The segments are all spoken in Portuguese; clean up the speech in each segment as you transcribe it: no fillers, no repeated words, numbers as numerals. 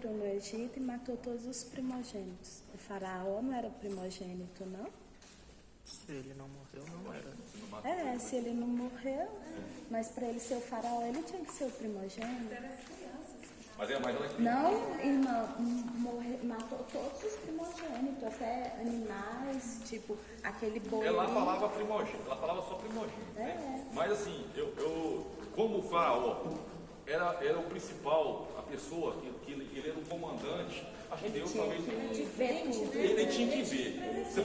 entrou no Egito e matou todos os primogênitos. O faraó não era primogênito, não? Se ele não morreu, não era. Se ele não morreu, mas para ele ser o faraó, ele tinha que ser o primogênito. Mas Não, irmã, matou todos os primogênitos, até animais, tipo aquele boi. Ela falava primogênito, ela falava só primogênito. Né? Mas assim, como o faraó era o principal, a pessoa, que ele era o comandante, acho que Deus talvez ele tinha que ver. Você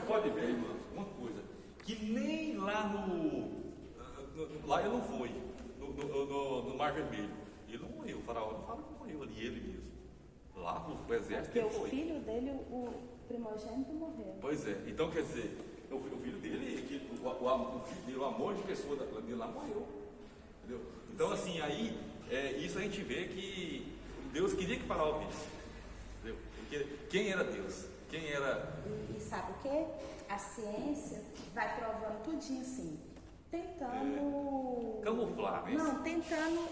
pode ver, irmã, uma coisa, que nem lá lá ele não foi, no Mar Vermelho. Ele não morreu, o faraó não fala que morreu ali, ele mesmo. Lá no exército porque ele foi. O filho dele, o primogênito, morreu. Pois é, então quer dizer, o filho dele, o filho dele, o amor de pessoa dele lá morreu. Entendeu? Então assim, aí, isso a gente vê que Deus queria que o faraó visse. Entendeu? Porque quem era Deus? Quem era... E sabe o que? A ciência vai provando tudinho assim. Tentando... camuflar, né? Não, tentando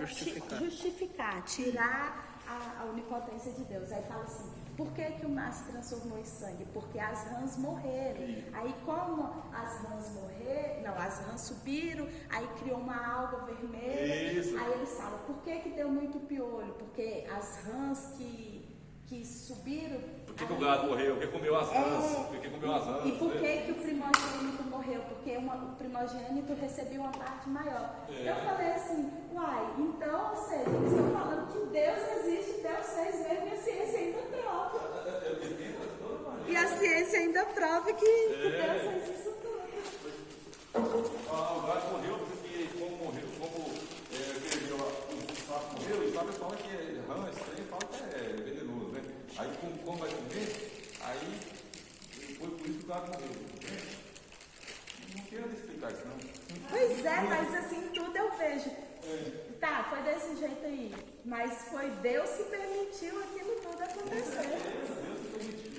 Justificar. tirar a onipotência de Deus. Aí fala assim, por que o mar se transformou em sangue? Porque as rãs morreram. Aí como as rãs subiram, aí criou uma alga vermelha. Isso. Aí eles falam, por que deu muito piolho? Porque as rãs que subiram... Por que o gado morreu? Porque comeu as rãs. Porque comeu as rãs. E por que o primogênito morreu? Porque o primogênito recebeu uma parte maior. Eu falei assim, então, ou seja, eles estão falando que Deus existe, Deus fez mesmo, e a ciência ainda prova. E a ciência ainda prova que Deus fez isso tudo. O gado morreu porque como o sapo morreu, e sabe fala que rã, estranho, fala que é venenoso, né? Aí como vai comer, aí foi por isso que o gado morreu. Não quero explicar isso não. Pois é, mas assim, tudo eu vejo. Tá, foi desse jeito aí. Mas foi Deus que permitiu aquilo tudo acontecer. Deus que permitiu.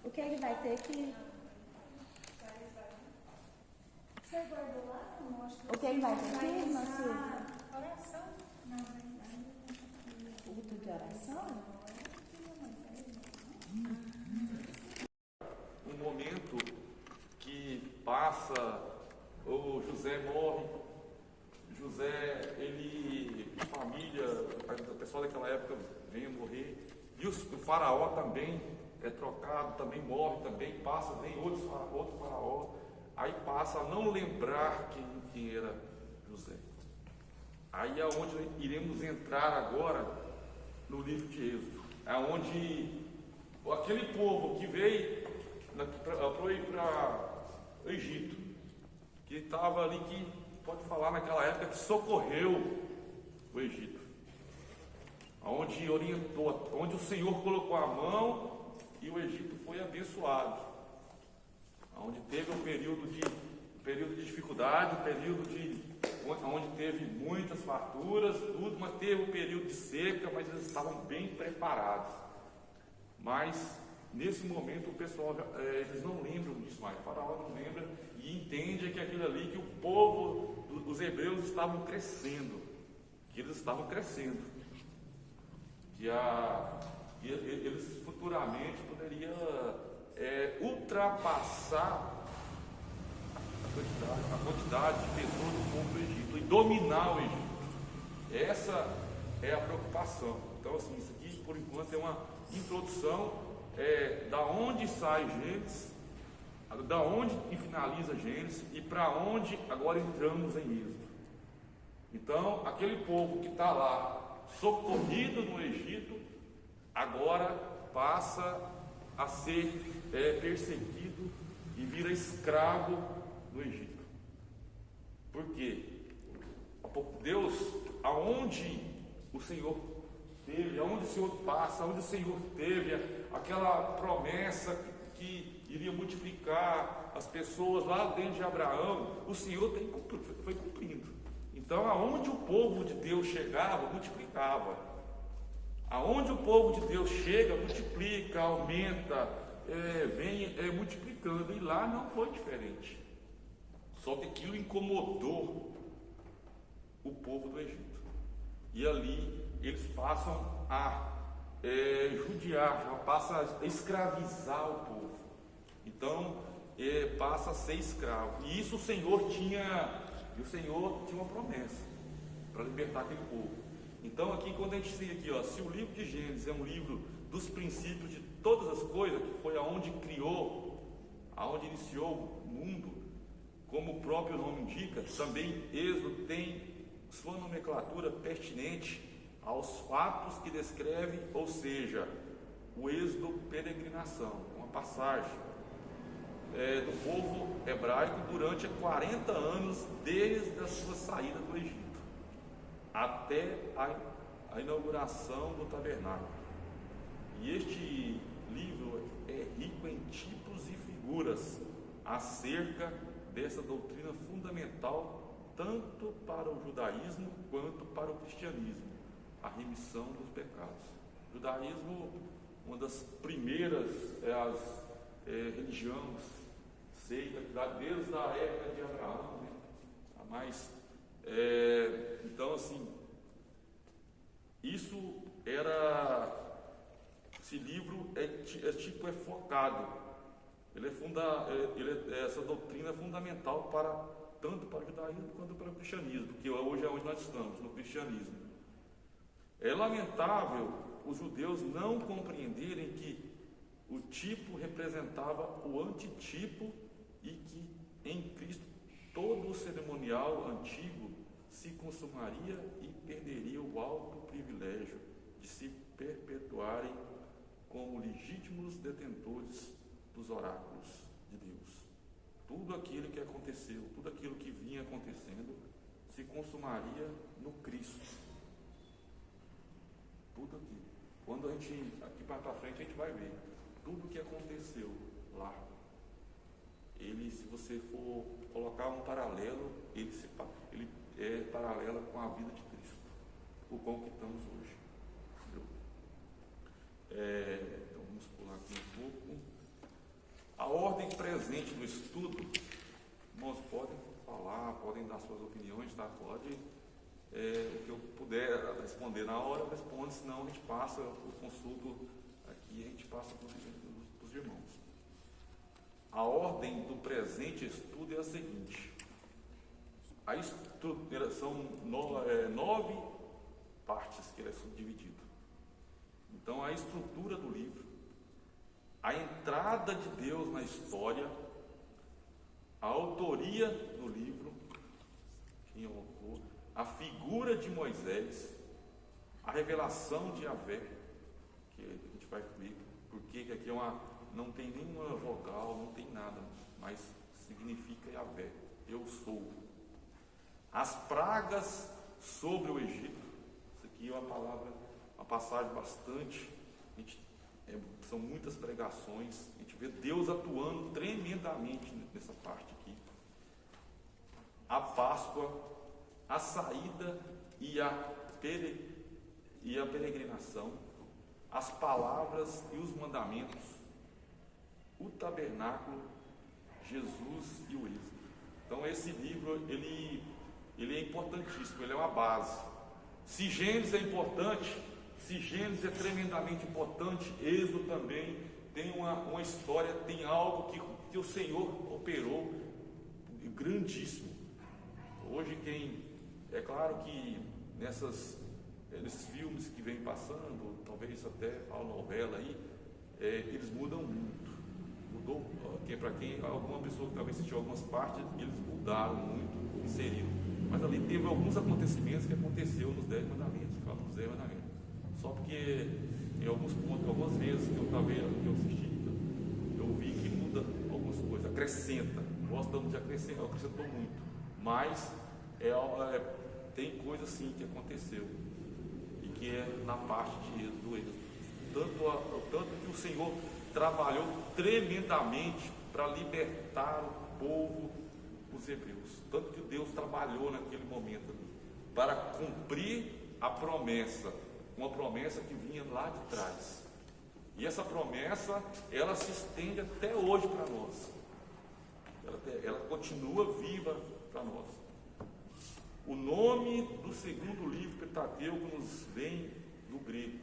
O que ele vai ter que... Você guardou lá? O que ele vai ter que, irmã Silvia? Oração? Culto de oração? Um momento que passa, o José morre, José, a família, o pessoal daquela época vem a morrer, e o faraó também é trocado, também morre, também passa, vem outro faraó, aí passa a não lembrar quem era José. Aí é onde iremos entrar agora no livro de Êxodo, é onde aquele povo que veio para o Egito, que estava ali, que pode falar naquela época que socorreu o Egito, onde orientou, onde o Senhor colocou a mão e o Egito foi abençoado, onde teve um período de dificuldade, onde teve muitas farturas, tudo, mas teve um período de seca, mas eles estavam bem preparados. Mas nesse momento o pessoal, eles não lembram disso mais, o faraó não lembra e entende que aquilo ali, que o povo, os hebreus estavam crescendo, que eles futuramente poderiam ultrapassar a quantidade de pessoas do povo do Egito e dominar o Egito. Essa é a preocupação. Então, assim, isso aqui por enquanto é uma introdução da onde sai Gênesis, da onde finaliza Gênesis e para onde agora entramos em Êxodo. Então, aquele povo que está lá socorrido no Egito, agora passa a ser perseguido e vira escravo no Egito. Por quê? Deus, aonde o Senhor teve, aonde o Senhor passa, aonde o Senhor teve aquela promessa que iria multiplicar as pessoas lá dentro de Abraão, o Senhor foi cumprindo. Então, aonde o povo de Deus chegava, multiplicava. Aonde o povo de Deus chega, multiplica, aumenta, vem multiplicando. E lá não foi diferente. Só que aquilo incomodou o povo do Egito. E ali eles passam a judiar, já passa a escravizar o povo. Então passa a ser escravo. E isso o Senhor tinha uma promessa para libertar aquele povo. Então aqui, quando a gente tem aqui, ó, se o livro de Gênesis é um livro dos princípios de todas as coisas, que foi aonde iniciou o mundo, como o próprio nome indica, também Êxodo tem sua nomenclatura pertinente aos fatos que descreve, ou seja, o êxodo peregrinação, uma passagem do povo hebraico durante 40 anos desde a sua saída do Egito até a inauguração do tabernáculo. E este livro é rico em tipos e figuras acerca dessa doutrina fundamental tanto para o judaísmo quanto para o cristianismo, a remissão dos pecados. O judaísmo, uma das primeiras religiões, seita, desde a época de Abraão, né? Então assim, esse livro é focado, essa doutrina é fundamental tanto para o judaísmo quanto para o cristianismo, porque hoje é onde nós estamos, no cristianismo. É lamentável os judeus não compreenderem que o tipo representava o antitipo e que em Cristo todo o cerimonial antigo se consumaria e perderia o alto privilégio de se perpetuarem como legítimos detentores dos oráculos de Deus. Tudo aquilo que aconteceu, tudo aquilo que vinha acontecendo, se consumaria no Cristo. Tudo aquilo. Quando a gente, aqui para frente, a gente vai ver tudo que aconteceu lá. Se você for colocar um paralelo, ele é paralelo com a vida de Cristo, o qual que estamos hoje. Então vamos pular aqui um pouco. A ordem presente no estudo, irmãos, podem falar, podem dar suas opiniões, tá? Pode, o que eu puder responder na hora, eu respondo, senão a gente passa, eu consulto aqui e a gente passa para os irmãos. A ordem do presente estudo é a seguinte: são 9 partes que ele é subdividido. Então, a estrutura do livro, a entrada de Deus na história, a autoria do livro, quem é o autor, a figura de Moisés, a revelação de Yahvé, que a gente vai ver, porque aqui não tem nenhuma vogal, não tem nada, mas significa Yahvé, eu sou. As pragas sobre o Egito, isso aqui é uma passagem bastante, são muitas pregações, a gente vê Deus atuando tremendamente nessa parte aqui. A Páscoa, a saída e a peregrinação, as palavras e os mandamentos, o tabernáculo, Jesus e o êxodo. Então esse livro, ele é importantíssimo, ele é uma base. Se Gênesis é importante, se Gênesis é tremendamente importante, Êxodo também tem uma história, tem algo que o Senhor operou grandíssimo. Hoje é claro que nesses filmes que vem passando, talvez até a novela aí, eles mudam muito. Mudou, para quem, alguma pessoa que talvez assistiu algumas partes, eles mudaram muito, inseriram. Mas ali teve alguns acontecimentos que aconteceu nos 10 mandamentos, que falam dos 10 mandamentos. Só porque em alguns pontos, algumas vezes que eu assisti, eu vi que muda algumas coisas, acrescenta. Gostamos de acrescentar, acrescentou muito. Mas tem coisa sim que aconteceu. E que é na parte do êxodo. Tanto que o Senhor trabalhou tremendamente para libertar o povo, os hebreus. Tanto que Deus trabalhou naquele momento para cumprir a promessa, uma promessa que vinha lá de trás. E essa promessa, ela se estende até hoje para nós. Ela continua viva para nós. O nome do segundo livro Pentateuco nos vem do grego,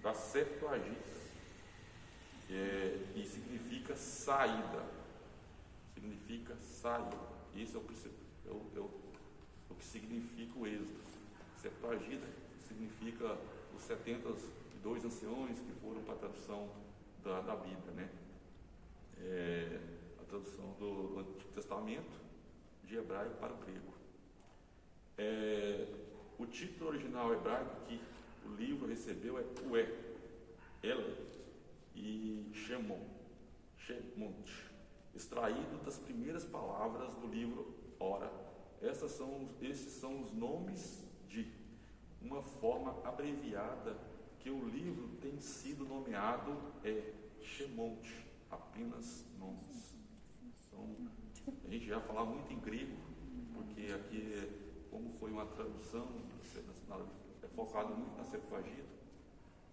da Septuaginta, e significa saída. Significa saída. Isso é o que significa o Êxodo. Septuaginta significa os 72 anciões que foram para a tradução da Bíblia, né? A tradução do Antigo Testamento de hebraico para o grego. O título original hebraico que o livro recebeu é Ué, Ele e Shemot, extraído das primeiras palavras do livro. Ora, esses são os nomes de uma forma abreviada que o livro tem sido nomeado Shemot, apenas nomes. Então, a gente já fala muito em grego, porque aqui, como foi uma tradução, é focado muito na Septuaginta,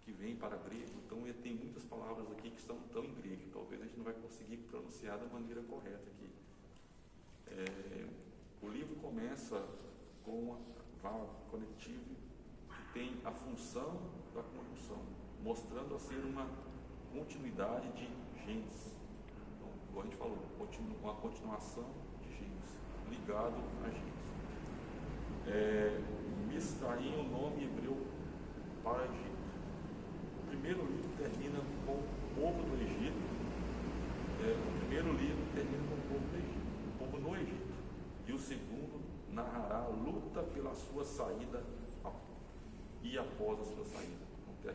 que vem para grego, então tem muitas palavras aqui que estão tão em grego, talvez a gente não vai conseguir pronunciar da maneira correta aqui. O livro começa com a conectivo, que tem a função da conjunção, mostrando a ser uma continuidade de Gênesis. Então, como a gente falou, uma continuação de Gênesis, ligado a Gênesis. Misraim é o nome hebreu para Egito. O primeiro livro termina com o povo do Egito. O primeiro livro termina com o povo do Egito, o povo no Egito. E o segundo narrará a luta pela sua saída e após a sua saída. Então,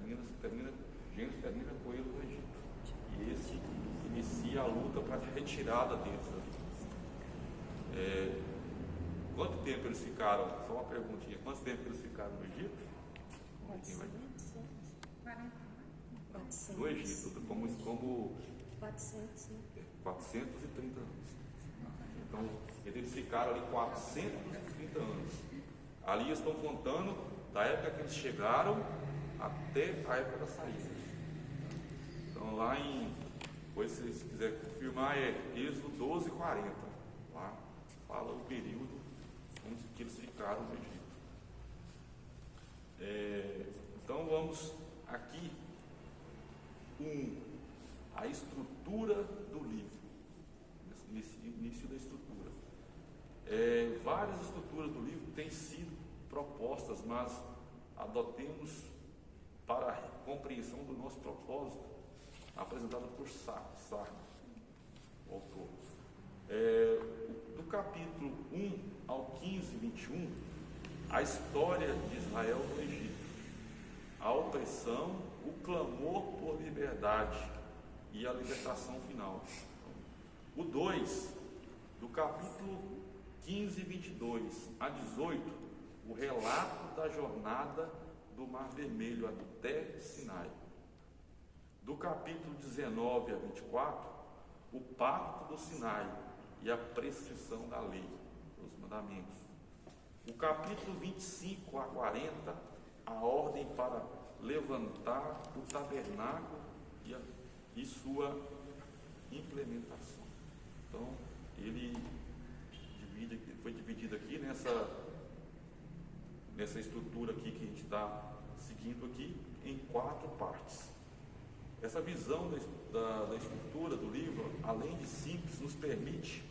Gênesis termina com ele no Egito. E esse inicia a luta para a retirada deles ali. Quanto tempo eles ficaram? Só uma perguntinha. Quanto tempo eles ficaram no Egito? 400. No Egito, como 430 anos. Então, eles ficaram ali 430 anos. Ali eles estão contando da época que eles chegaram até a época da saída. Então, lá depois se vocês quiserem confirmar, Êxodo 12:40. Lá fala o período que eles ficaram no Egito. Então vamos aqui a estrutura do livro, nesse início da estrutura. Várias estruturas do livro têm sido propostas, mas adotemos para a compreensão do nosso propósito, apresentada por Sarna, o autor. Do capítulo 1 ao 15, 21, a história de Israel no Egito, a opressão, o clamor por liberdade e a libertação final. O 2, do capítulo 15, 22 a 18, o relato da jornada do Mar Vermelho até Sinai. Do capítulo 19 a 24, o pacto do Sinai e a prescrição da lei, os mandamentos. O capítulo 25 a 40, a ordem para levantar o tabernáculo e sua implementação. Então, ele foi dividido aqui nessa estrutura aqui que a gente está seguindo aqui, em 4 partes. Essa visão da estrutura do livro, além de simples, nos permite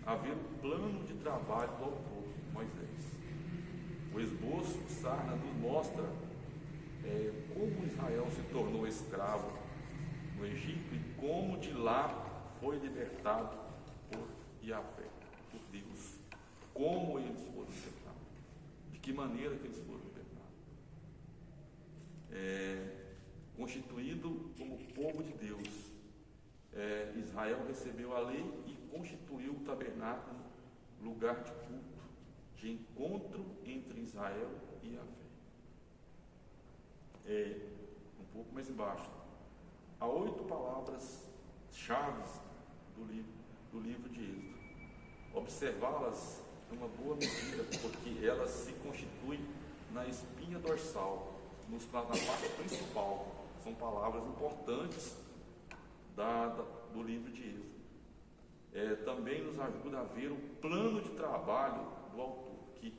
haver um plano de trabalho do autor, Moisés. O esboço de Sarna nos mostra como Israel se tornou escravo no Egito e como de lá foi libertado por Yahvé, por Deus. Como eles foram libertados, de que maneira que eles foram libertados. Constituído como povo de Deus, Israel recebeu a lei e constituiu o tabernáculo, lugar de culto, de encontro entre Israel e Yahvé. Um pouco mais embaixo, há 8 palavras-chave do livro de Êxodo. Observá-las é uma boa medida, porque elas se constituem na espinha dorsal, na parte principal. São palavras importantes do livro de Êxodo. Também nos ajuda a ver o plano de trabalho do autor, que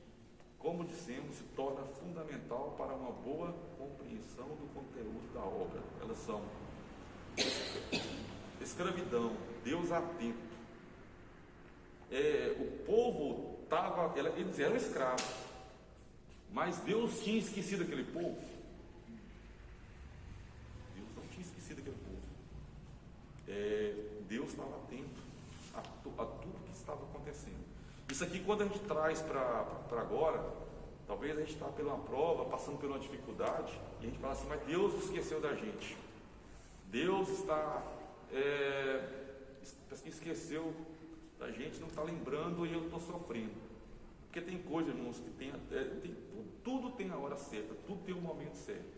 como dissemos, se torna fundamental para uma boa compreensão do conteúdo da obra. Elas são escravidão, Deus atento. O povo estava, eles eram escravos, mas Deus tinha esquecido aquele povo. Deus não tinha esquecido aquele povo. Deus estava atento a tudo que estava acontecendo. Isso aqui, quando a gente traz para agora, talvez a gente está pela prova, passando por uma dificuldade, e a gente fala assim, mas Deus esqueceu da gente. Deus esqueceu da gente, não está lembrando e eu estou sofrendo. Porque tem coisa, irmãos, que tudo tem a hora certa, tudo tem um momento certo.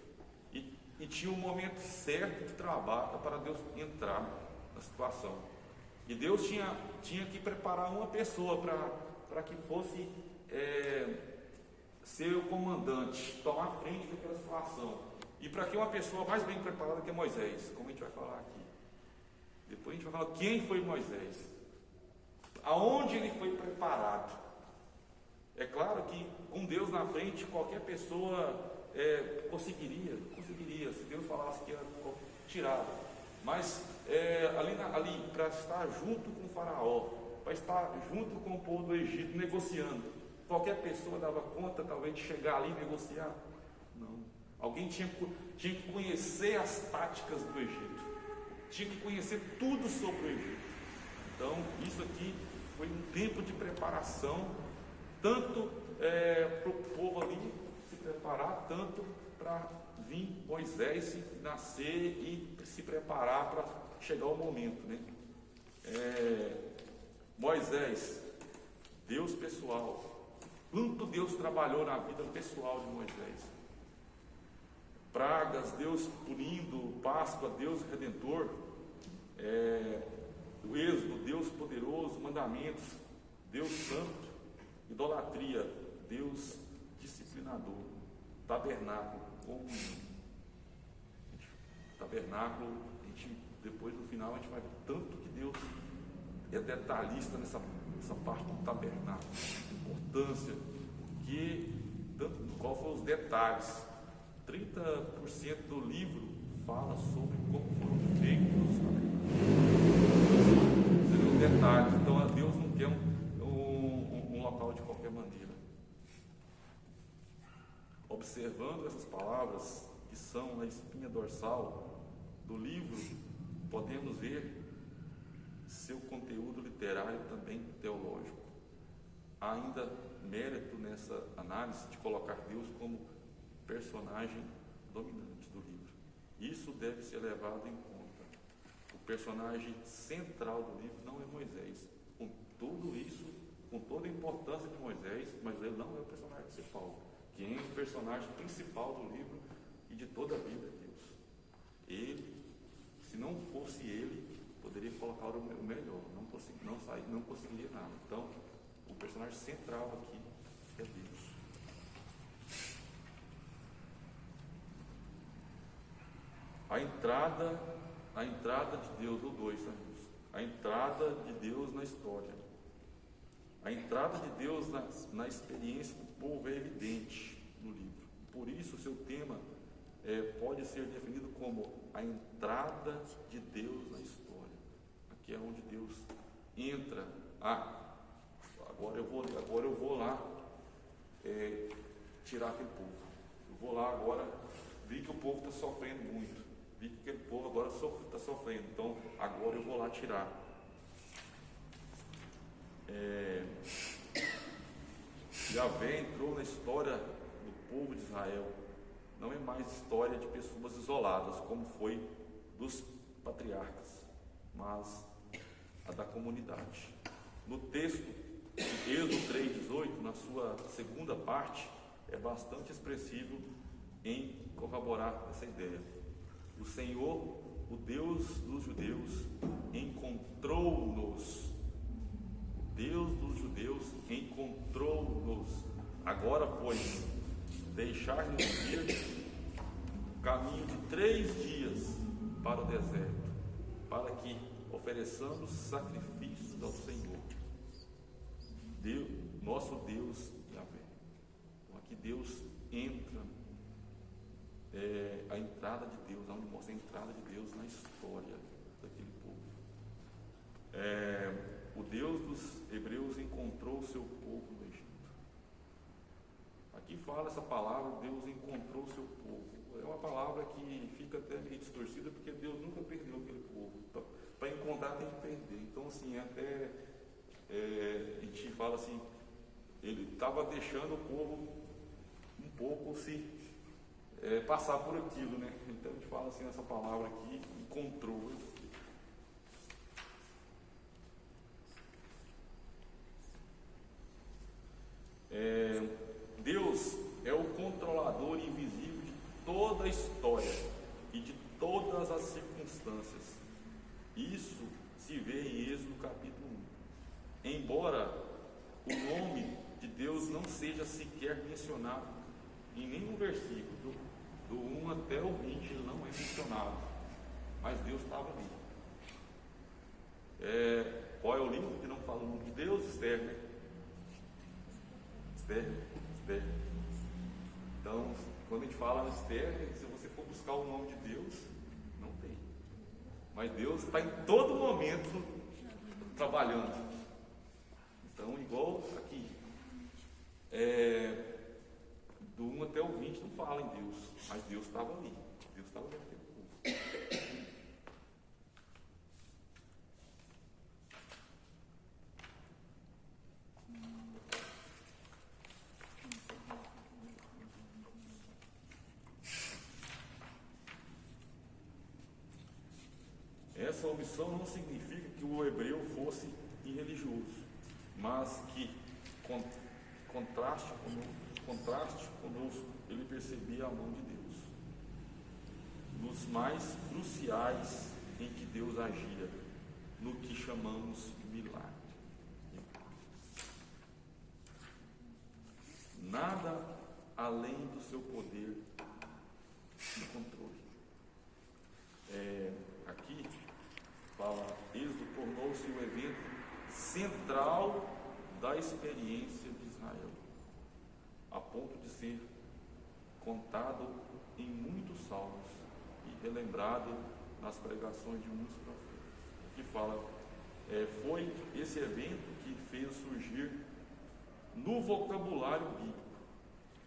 E tinha um momento certo de trabalho para Deus entrar na situação. E Deus tinha que preparar uma pessoa para que fosse ser o comandante, tomar a frente daquela situação. E para que uma pessoa mais bem preparada que Moisés, como a gente vai falar aqui. Depois a gente vai falar quem foi Moisés, aonde ele foi preparado. É claro que com Deus na frente, qualquer pessoa conseguiria, se Deus falasse que ia tirar. Mas ali para estar junto com o faraó, para estar junto com o povo do Egito, negociando, qualquer pessoa dava conta talvez de chegar ali e negociar? Não. Alguém tinha que conhecer as táticas do Egito, tinha que conhecer tudo sobre o Egito. Então isso aqui foi um tempo de preparação, tanto para o povo ali se preparar, tanto para vir Moisés nascer e se preparar para chegar o momento, né? Moisés, Deus pessoal, quanto Deus trabalhou na vida pessoal de Moisés. Pragas, Deus punindo, Páscoa, Deus redentor, o êxodo, Deus poderoso, mandamentos, Deus santo, idolatria, Deus disciplinador, tabernáculo, tabernáculo, depois no final a gente vai ver tanto que Deus é detalhista nessa parte do tabernáculo, importância, qual foram os detalhes. 30% do livro fala sobre como foram feitos os tabernáculos. Seriam detalhes. Então Deus não quer um local de qualquer maneira. Observando essas palavras que são na espinha dorsal do livro, podemos ver seu conteúdo literário também teológico. Há ainda mérito nessa análise de colocar Deus como personagem dominante do livro. Isso deve ser levado em conta. O personagem central do livro não é Moisés. Com tudo isso, com toda a importância de Moisés, mas ele não é o personagem principal. Quem é o personagem principal do livro e de toda a vida é Deus. Ele, se não fosse ele, poderia colocar o melhor, não conseguiria nada. Então, o personagem central aqui é Deus. A entrada de Deus, o 2, a entrada de Deus na história. A entrada de Deus na experiência do povo é evidente no livro. Por isso, o seu tema pode ser definido como a entrada de Deus na história. Aqui é onde Deus entra. Agora eu vou lá tirar aquele povo. Eu vou lá agora, vi que o povo está sofrendo muito. Vi que aquele povo agora está sofrendo. Então, agora eu vou lá tirar. Yahvé entrou na história do povo de Israel. Não é mais história de pessoas isoladas, como foi dos patriarcas, mas a da comunidade. No texto de Êxodo 3:18, na sua segunda parte, é bastante expressivo em corroborar essa ideia. O Senhor, o Deus dos judeus, encontrou-nos. O Deus dos judeus encontrou-nos. Agora, pois, deixar-nos ir caminho de 3 dias para o deserto, para que ofereçamos sacrifícios ao Senhor, nosso Deus Yahvé. que Deus entra, a entrada de Deus, onde mostra a entrada de Deus na história daquele povo. O Deus dos hebreus encontrou o seu povo no Egito. Aqui fala essa palavra, Deus encontrou o seu povo. É uma palavra que fica até meio distorcida, porque Deus nunca perdeu aquele povo. Para encontrar tem que perder. Então, assim, até a gente fala assim, ele estava deixando o povo um pouco se passar por aquilo, né? Então a gente fala assim, essa palavra aqui, encontrou. Deus é o controlador invisível de toda a história e de todas as circunstâncias. Isso se vê em Êxodo capítulo 1. Embora o nome de Deus não seja sequer mencionado em nenhum versículo, do 1 até o 20 ele não é mencionado, mas Deus estava ali. Qual é o livro que não fala o nome de Deus? Esther, né? Esther. Então, quando a gente fala no Esther, se você for buscar o nome de Deus, não tem. Mas Deus está em todo momento trabalhando. Então, igual aqui, do 1 até o 20 não fala em Deus, mas Deus estava ali. Deus estava ali. Essa omissão não significa que o hebreu fosse irreligioso, mas que contraste conosco, ele percebia a mão de Deus nos mais cruciais em que Deus agia, no que chamamos milagre. Nada além do seu poder e controle. Aqui fala, Êxodo tornou-se o evento central da experiência de Israel, a ponto de ser contado em muitos salmos e relembrado nas pregações de muitos profetas. Aqui fala, foi esse evento que fez surgir no vocabulário bíblico,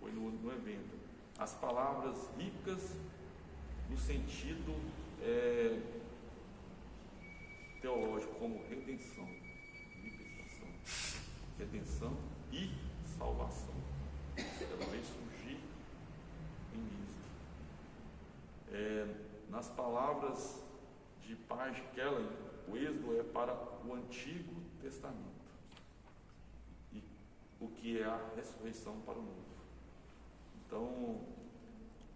foi no evento, as palavras ricas no sentido teológico, como redenção, libertação, redenção e salvação. Ela veio surgir em Êxodo. Nas palavras de Page Kellen, o Êxodo é para o Antigo Testamento, e o que é a ressurreição para o Novo. Então,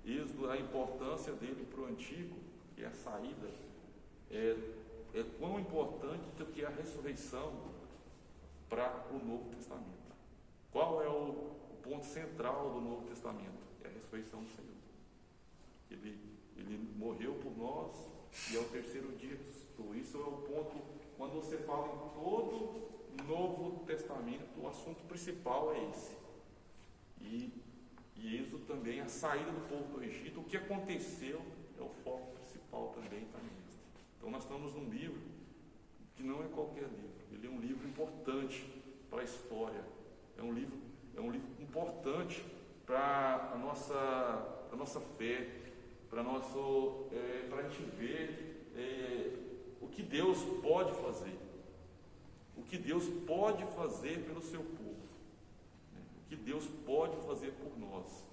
Êxodo, a importância dele para o Antigo, que é a saída, é quão importante que é a ressurreição para o Novo Testamento. Qual é o ponto central do Novo Testamento? É a ressurreição do Senhor. Ele morreu por nós e ao terceiro dia ressuscitou. Isso é o ponto, quando você fala em todo o Novo Testamento, o assunto principal é esse. E Êxodo também, a saída do povo do Egito, o que aconteceu é o foco principal também está nisso. Então nós estamos num livro que não é qualquer livro, ele é um livro importante para a história, é um livro importante para a nossa fé, para a gente ver o que Deus pode fazer, pelo seu povo, né? O que Deus pode fazer por nós.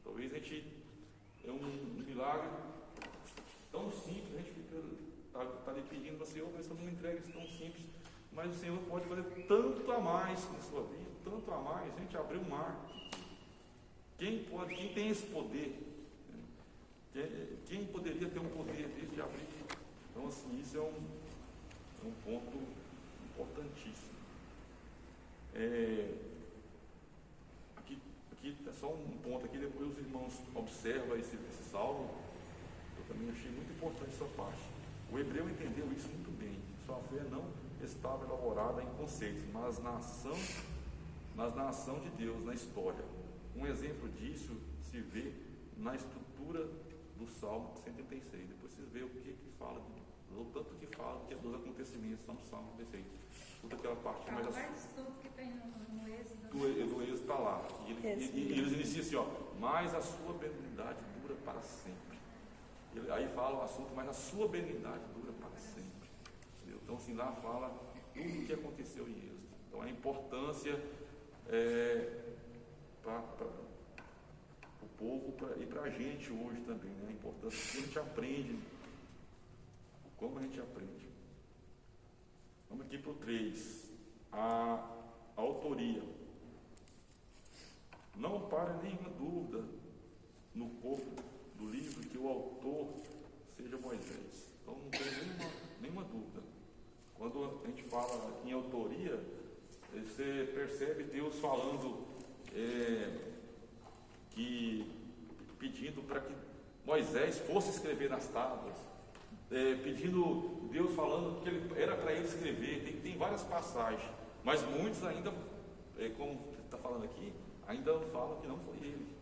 Talvez é um milagre tão simples, a gente está lhe pedindo para o Senhor, mas não entrega isso tão simples, mas o Senhor pode fazer tanto a mais na sua vida, tanto a mais. A gente abriu o mar. Quem tem esse poder? Quem poderia ter um poder desse de abrir? Então, assim, isso é um ponto importantíssimo. Aqui é só um ponto aqui, depois os irmãos observam esse salmo. Eu também achei muito importante essa parte. O hebreu entendeu isso muito bem. Sua fé não estava elaborada em conceitos, mas na ação de Deus, na história. um exemplo disso se vê na estrutura do Salmo 136. Depois vocês veem o que fala, o tanto que fala que é dos acontecimentos no Salmo 136. Toda aquela parte mais tudo que tem no Êxodo. do Êxodo está lá. E eles iniciam assim, ó, mas a sua benignidade dura para sempre. Aí fala o assunto, mas a sua benignidade dura para sempre. Entendeu? Então assim, lá fala tudo o que aconteceu em Êxodo. Então a importância para o povo e para a gente hoje também, né? A importância que a gente aprende, como a gente aprende. Vamos aqui para o 3, a autoria. Não para nenhuma dúvida no corpo do livro que o autor seja Moisés. Então não tem nenhuma dúvida. Quando a gente fala em autoria, você percebe Deus falando pedindo para que Moisés fosse escrever nas tábuas, pedindo Deus falando que era para ele escrever. Tem várias passagens, mas muitos ainda, como você está falando aqui, ainda falam que não foi ele.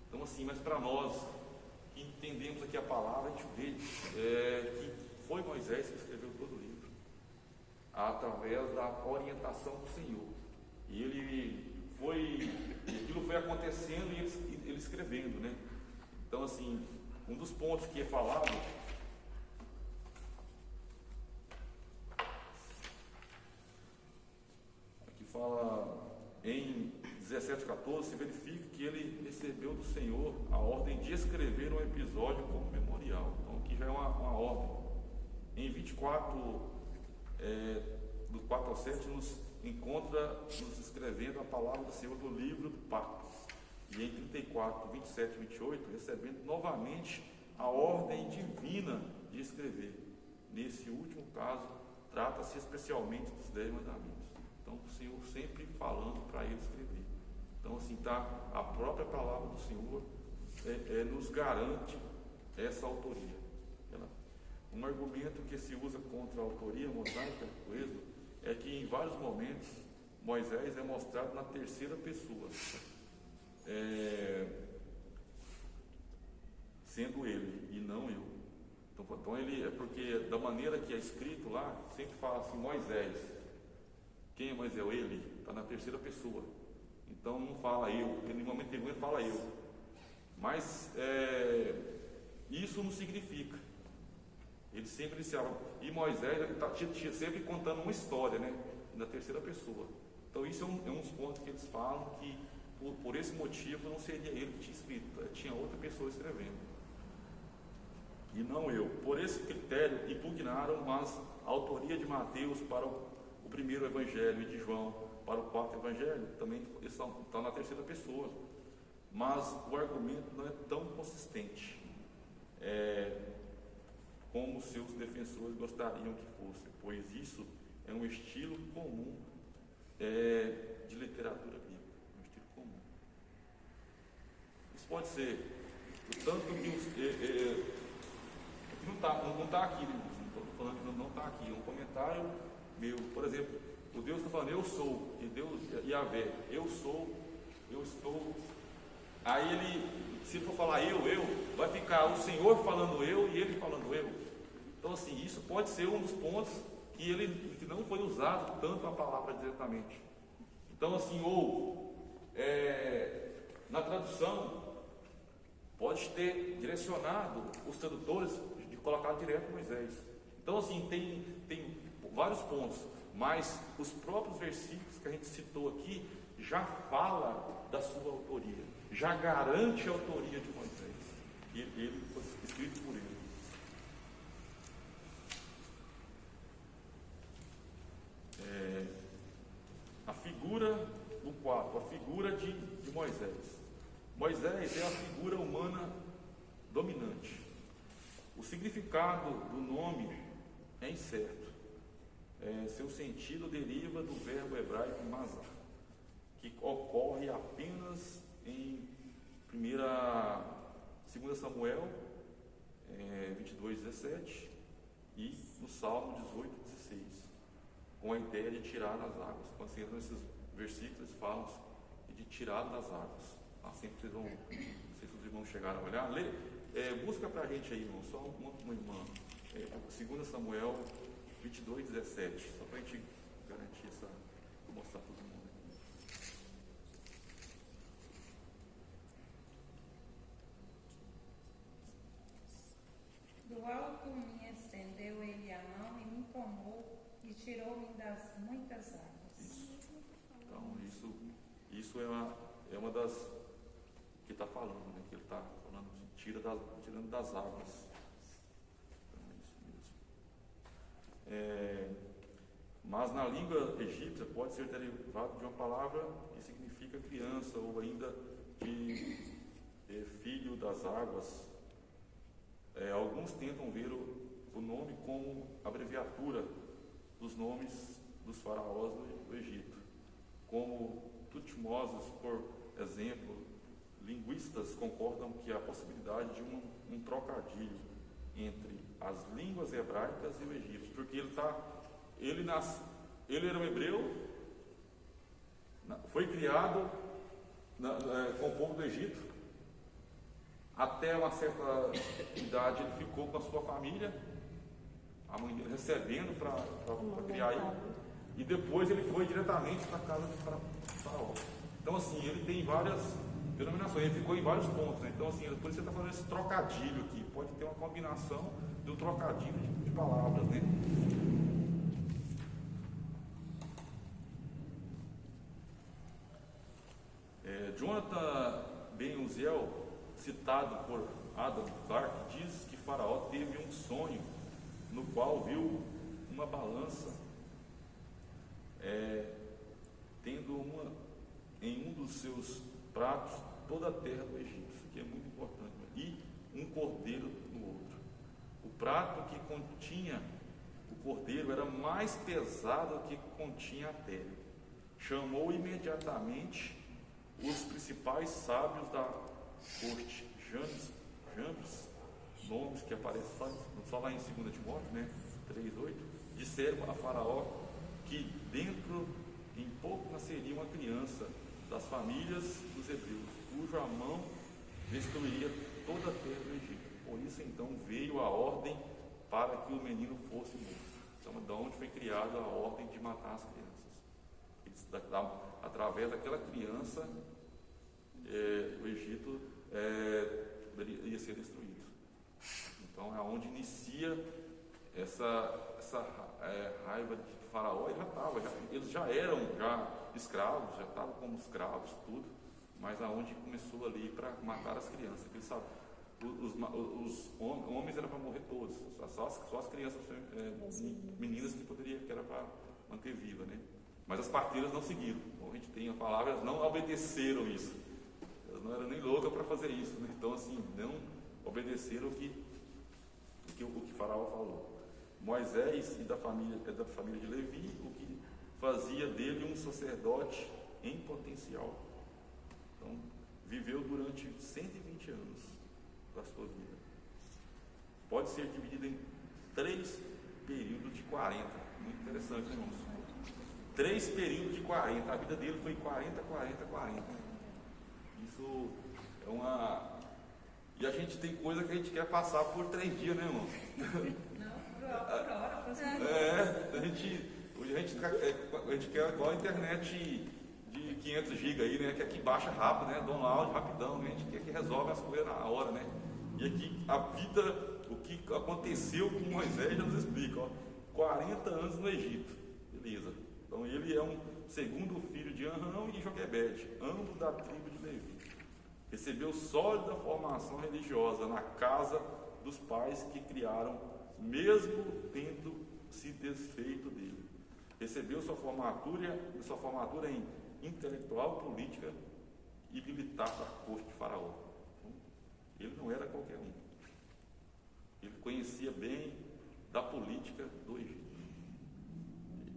Então assim, mas para nós que entendemos aqui a palavra, a gente vê que foi Moisés que escreveu todo o livro, através da orientação do Senhor. E aquilo foi acontecendo e ele escrevendo, né? Então assim, um dos pontos que é falado, aqui fala em 17:14, se verifica que ele recebeu do Senhor a ordem de escrever um episódio como memorial. Então aqui já é uma ordem. Em 24, do 4 ao 7, nos escrevendo a palavra do Senhor do livro do pacto. E em 34, 27 e 28, recebendo novamente a ordem divina de escrever. Nesse último caso, trata-se especialmente dos 10 mandamentos. Então, o Senhor sempre falando para ele escrever. Então, assim, a própria palavra do Senhor nos garante essa autoria. Um argumento que se usa contra a autoria mosaica do Êxodo é que em vários momentos Moisés é mostrado na terceira pessoa, sendo ele e não eu. Então ele porque da maneira que é escrito lá, sempre fala assim, Moisés. Quem é Moisés? Ele está na terceira pessoa. Então não fala eu, ele em momento nenhum ele fala eu. Mas isso não significa. Ele sempre iniciava. E Moisés está sempre contando uma história, né? Na terceira pessoa. Então isso é um dos pontos que eles falam que por esse motivo não seria ele que tinha escrito, tinha outra pessoa escrevendo. E não eu. Por esse critério impugnaram a autoria de Mateus para o primeiro evangelho e de João para o quarto evangelho, também estão na terceira pessoa. Mas o argumento não é tão consistente como seus defensores gostariam que fosse, pois isso é um estilo comum de literatura bíblica, um estilo comum. Isso pode ser o tanto que não está aqui, estou falando que não está aqui, um comentário meu, por exemplo, o Deus está falando eu sou, e Deus, Yahvé, eu sou, eu estou. Aí se ele for falar eu, vai ficar o Senhor falando eu e ele falando eu. Então assim, isso pode ser um dos pontos que não foi usado tanto a palavra diretamente. Então assim, na tradução pode ter direcionado os tradutores de colocar direto Moisés. Então assim, tem vários pontos, mas os próprios versículos que a gente citou aqui já fala da sua autoria, já garante a autoria de Moisés, que ele foi escrito por ele. A figura do 4, a figura de Moisés. Moisés é a figura humana dominante. O significado do nome é incerto. Seu sentido deriva do verbo hebraico mazar, que ocorre apenas em 2 Samuel 22:17 e no Salmo 18:16, com a ideia de tirar das águas. Quando você entra nesses versículos, falam de tirar das águas. Assim vocês vão, não sei se os irmãos chegaram a olhar, busca para a gente aí, irmão, só uma irmã, 2 Samuel 22:17, só para a gente garantir vou mostrar para todo mundo aqui. Do alto me estendeu ele a mão e me tomou e tirou-me das muitas águas. Isso. Então, isso é uma das que está falando, né? Que ele está falando de tirando das águas. Então, é isso mesmo. Mas na língua egípcia pode ser derivado de uma palavra que significa criança ou ainda de filho das águas. Alguns tentam ver o nome como abreviatura dos nomes dos faraós do Egito, como Tutmosis, por exemplo. Linguistas concordam que há a possibilidade de um trocadilho entre as línguas hebraicas e o egípcio, porque ele era um hebreu, foi criado com o povo do Egito, até uma certa idade ele ficou com a sua família, a mãe dele recebendo para criar ele, e depois ele foi diretamente para a casa de Faraó. Então assim, ele tem várias denominações, ele ficou em vários pontos, né? Então assim, por isso ele está fazendo esse trocadilho aqui, pode ter uma combinação do trocadilho de palavras, né? Jonathan Ben Uziel, citado por Adam Clarke, diz que Faraó teve um sonho no qual viu uma balança tendo em um dos seus pratos toda a terra do Egito, isso aqui é muito importante, e um cordeiro no outro. O prato que continha o cordeiro era mais pesado que continha a terra. Chamou imediatamente os principais sábios da corte, Jambres, nomes que aparecem só lá em 2 Timóteo, né, 3:8, disseram a Faraó que dentro em pouco nasceria uma criança das famílias dos hebreus, cuja mão destruiria toda a terra do Egito. Por isso então veio a ordem para que o menino fosse morto. Então, de onde foi criada a ordem de matar as crianças. Através daquela criança, o Egito ia ser destruído. Então é onde inicia essa raiva de Faraó. Eles já eram escravos, já estavam como escravos, tudo, mas aonde começou ali para matar as crianças, porque sabe, os homens eram para morrer todos, só as crianças, meninas que era para manter viva, né? Mas as parteiras não seguiram. Então a gente tem a palavra, elas não obedeceram isso, elas não eram nem loucas para fazer isso, né? Então assim, não obedeceram o que Faraó falou. Moisés é da família de Levi, o que fazia dele um sacerdote em potencial. Então, viveu durante 120 anos da sua vida. Pode ser dividido em 3 períodos de 40. Muito interessante, irmãos. 3 períodos de 40. A vida dele foi 40, 40, 40. Isso é uma... E a gente tem coisa que a gente quer passar por 3 dias, né, irmão? Por hora. A gente quer igual a internet de 500 GB aí, né? Que aqui baixa rápido, né? Download rapidão, né? A gente quer que resolve as coisas na hora, né? E aqui a vida, o que aconteceu com Moisés, já nos explica, ó. 40 anos no Egito, beleza. Então ele é um segundo filho de Arão e Joquebede, ambos da tribo de Levi. Recebeu sólida formação religiosa na casa dos pais que criaram, mesmo tendo se desfeito dele. Recebeu sua formatura em intelectual, política e militar da corte de Faraó. Então, ele não era qualquer um. Ele conhecia bem da política do Egito.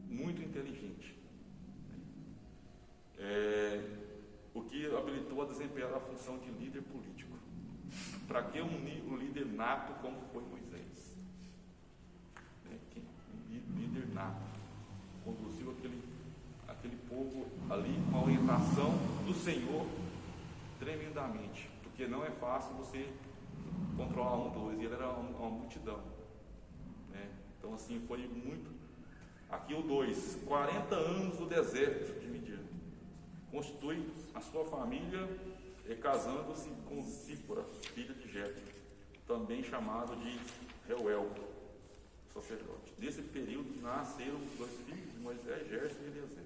Muito inteligente. O que habilitou a desempenhar a função de líder político. Para que um líder nato como foi Moisés? Um líder nato. Conduziu aquele povo ali com a orientação do Senhor tremendamente, porque não é fácil você controlar um, dois, e ele era uma multidão, né? Então assim, foi muito. Aqui o 2, 40 anos no deserto de Midian, constitui a sua família, casando-se com Zípora, filha de Jetro, também chamado de Reuel, sacerdote. Nesse período nasceram os 2 filhos de Moisés, Gerson e Eliezer.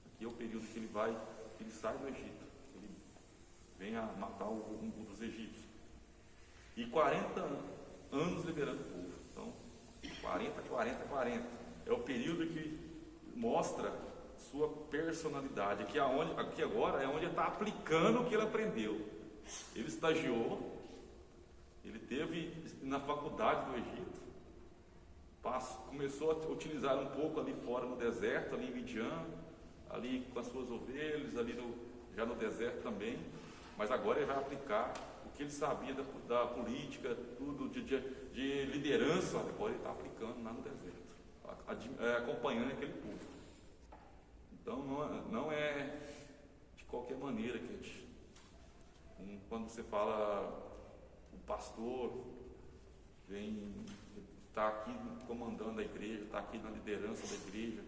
Aqui é o período que ele sai do Egito, ele vem a matar um dos egípcios. E 40 anos liberando o povo. Então, 40. É o período que mostra sua personalidade. Aqui agora é onde ele está aplicando o que ele aprendeu. Ele estagiou, ele teve na faculdade do Egito, começou a utilizar um pouco ali fora no deserto, ali em Midian, ali com as suas ovelhas, ali já no deserto também, mas agora ele vai aplicar o que ele sabia da política, tudo de liderança, agora ele está aplicando lá no deserto, acompanhando aquele povo. Então não é de qualquer maneira que a gente, quando você fala o pastor está aqui comandando a igreja, está aqui na liderança da igreja,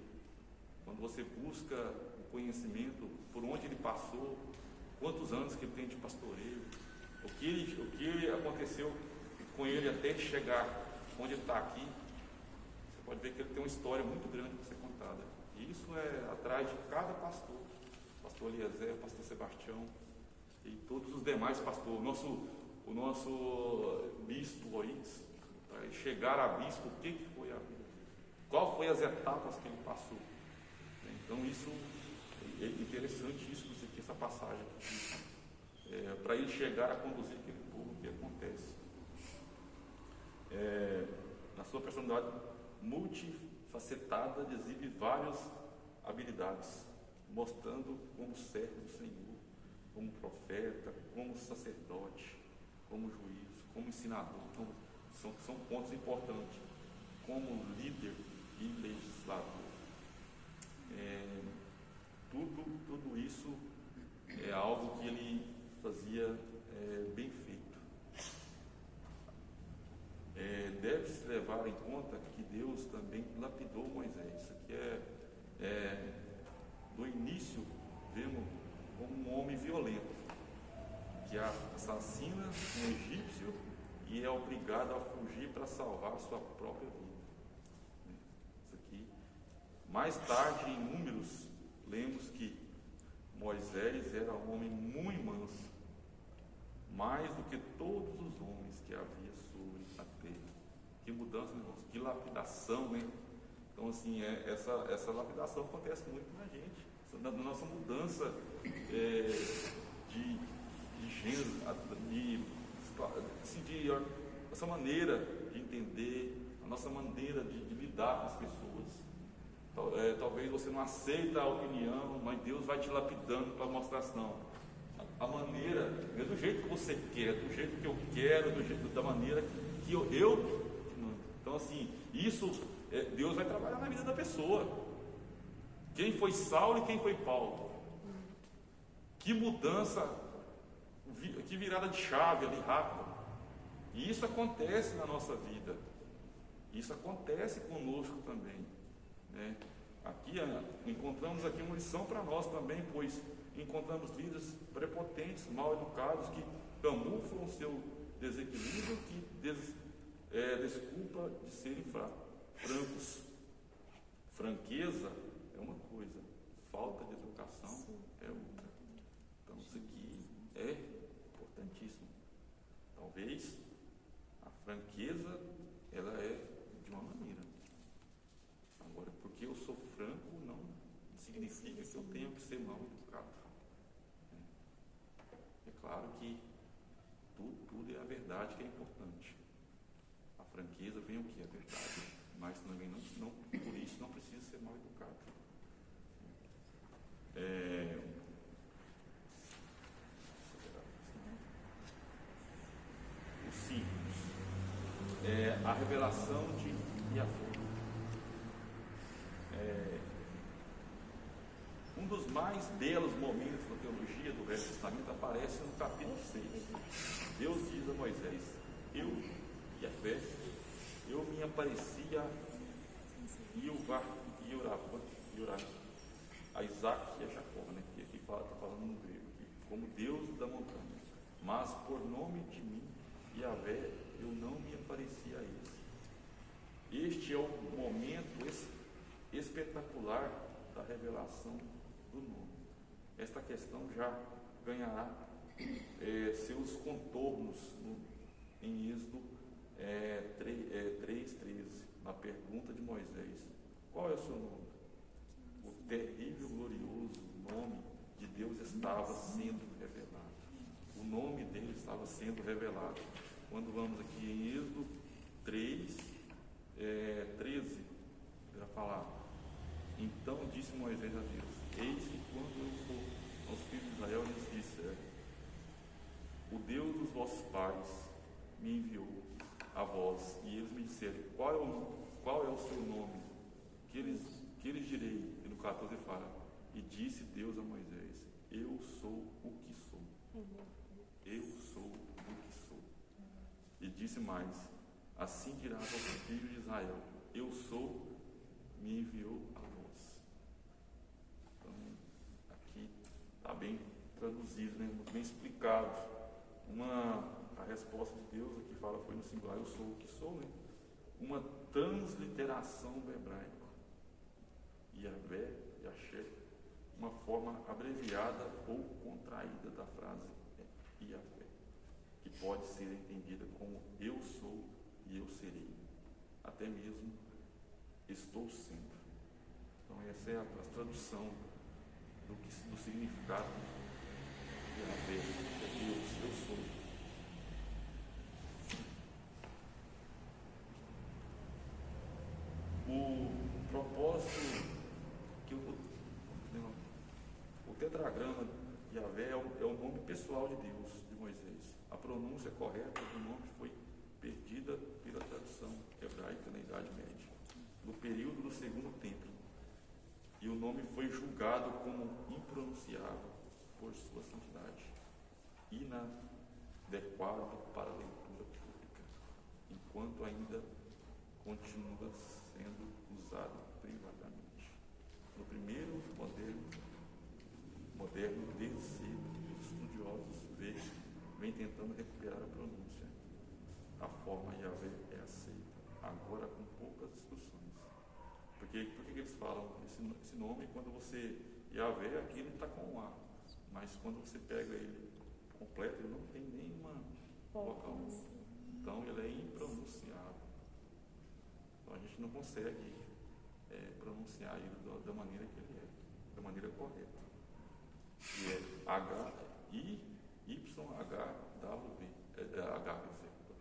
quando você busca o conhecimento, por onde ele passou, quantos anos que ele tem de pastoreio, o que aconteceu com ele até chegar onde ele está aqui, você pode ver que ele tem uma história muito grande para ser contada. E isso é atrás de cada pastor, pastor Eliezer, pastor Sebastião e todos os demais pastores. O nosso bispo aí, para chegar a bispo, o que foi a vida dele? Qual foi as etapas que ele passou? Então isso é interessante, isso aqui, essa passagem aqui, para ele chegar a conduzir aquele povo, o que acontece. Na sua personalidade multifacetada, exibe várias habilidades, mostrando como servo do Senhor, como profeta, como sacerdote, como juiz, como ensinador. Então, são pontos importantes, como líder e legislador. Tudo isso é algo que ele fazia bem feito. Deve-se levar em conta que Deus também lapidou Moisés. Isso aqui do início, vemos como um homem violento, que assassina um egípcio e é obrigado a fugir para salvar a sua própria vida. Isso aqui. Mais tarde, em Números, lemos que Moisés era um homem muito manso, mais do que todos os homens que havia sobre a terra. Que mudança, irmãos, que lapidação, né? Então, assim, essa lapidação acontece muito na gente, na nossa mudança de gênero, essa maneira de entender, a nossa maneira de lidar com as pessoas. Talvez você não aceita a opinião, mas Deus vai te lapidando para mostrar assim, a maneira, é do jeito que você quer, do jeito que eu quero, da maneira que eu. Então, assim, isso Deus vai trabalhar na vida da pessoa. Quem foi Saulo e quem foi Paulo? Que mudança, que virada de chave ali rápida. E isso acontece na nossa vida. Isso acontece conosco também, né? Aqui encontramos aqui uma lição para nós também, pois encontramos líderes prepotentes, mal educados, que camuflam o seu desequilíbrio, que desculpa de serem francos. Franqueza é uma coisa, falta de educação é outra. Então isso aqui é importantíssimo. Talvez a franqueza ela é de uma maneira. Agora, porque eu sou franco, não significa que eu tenho que ser mal educado. É claro que tudo é a verdade que é importante. A franqueza vem o que? A verdade. Mas também não, por isso não precisa ser mal educado. Os símbolos. A revelação de Yahvé. Um dos mais mais belos momentos da teologia do Velho Testamento aparecem no capítulo 6. Deus diz a Moisés: eu, Yahvé, eu me aparecia a Isaac e a Jacó, né? Que aqui está falando no grego, aqui, como Deus da montanha, mas por nome de mim, Yahvé, eu não me aparecia a eles. Este é o momento espetacular da revelação do nome. Esta questão já ganhará seus contornos em Êxodo 3:13, na pergunta de Moisés: qual é o seu nome? O terrível, glorioso nome de Deus estava sendo revelado. O nome dele estava sendo revelado. Quando vamos aqui em Êxodo 3:13, vai falar: então disse Moisés a Deus: eis que quando eu for aos filhos de Israel, lhes disser: o Deus dos vossos pais me enviou a vós, e eles me disserem: qual é o seu nome? Que eles direi? E no 14 fala: e disse Deus a Moisés: eu sou o que sou. Eu sou o que sou. E disse mais: assim dirás aos filhos de Israel: eu sou, me enviou a vós. Então, aqui está bem traduzido, né? Muito bem explicado. A resposta de Deus aqui fala, foi no singular: eu sou o que sou, né? Uma transliteração do hebraico, Yahvé, Yahshé, uma forma abreviada ou contraída da frase Yahvé, que pode ser entendida como eu sou e eu serei, até mesmo estou sendo. Então essa é a tradução do significado de Yahvé, é Deus, eu sou. O propósito que o tetragrama de Yahvé é o nome pessoal de Deus, de Moisés. A pronúncia correta do nome foi perdida pela tradução hebraica na Idade Média, no período do Segundo Templo, e o nome foi julgado como impronunciável por sua santidade, inadequado para a leitura pública, enquanto ainda continua sendo usado privadamente. No primeiro moderno desde cedo, os estudiosos vêm tentando recuperar a pronúncia. A forma Yahvé é aceita, agora com poucas discussões. Por que eles falam esse nome? Quando você, Yahvé, aqui ele está com um A, mas quando você pega ele completo, ele não tem nenhuma vogal. Então ele é impronunciável. Então a gente não consegue pronunciar ele da maneira que ele é, da maneira correta. Que é YHWH,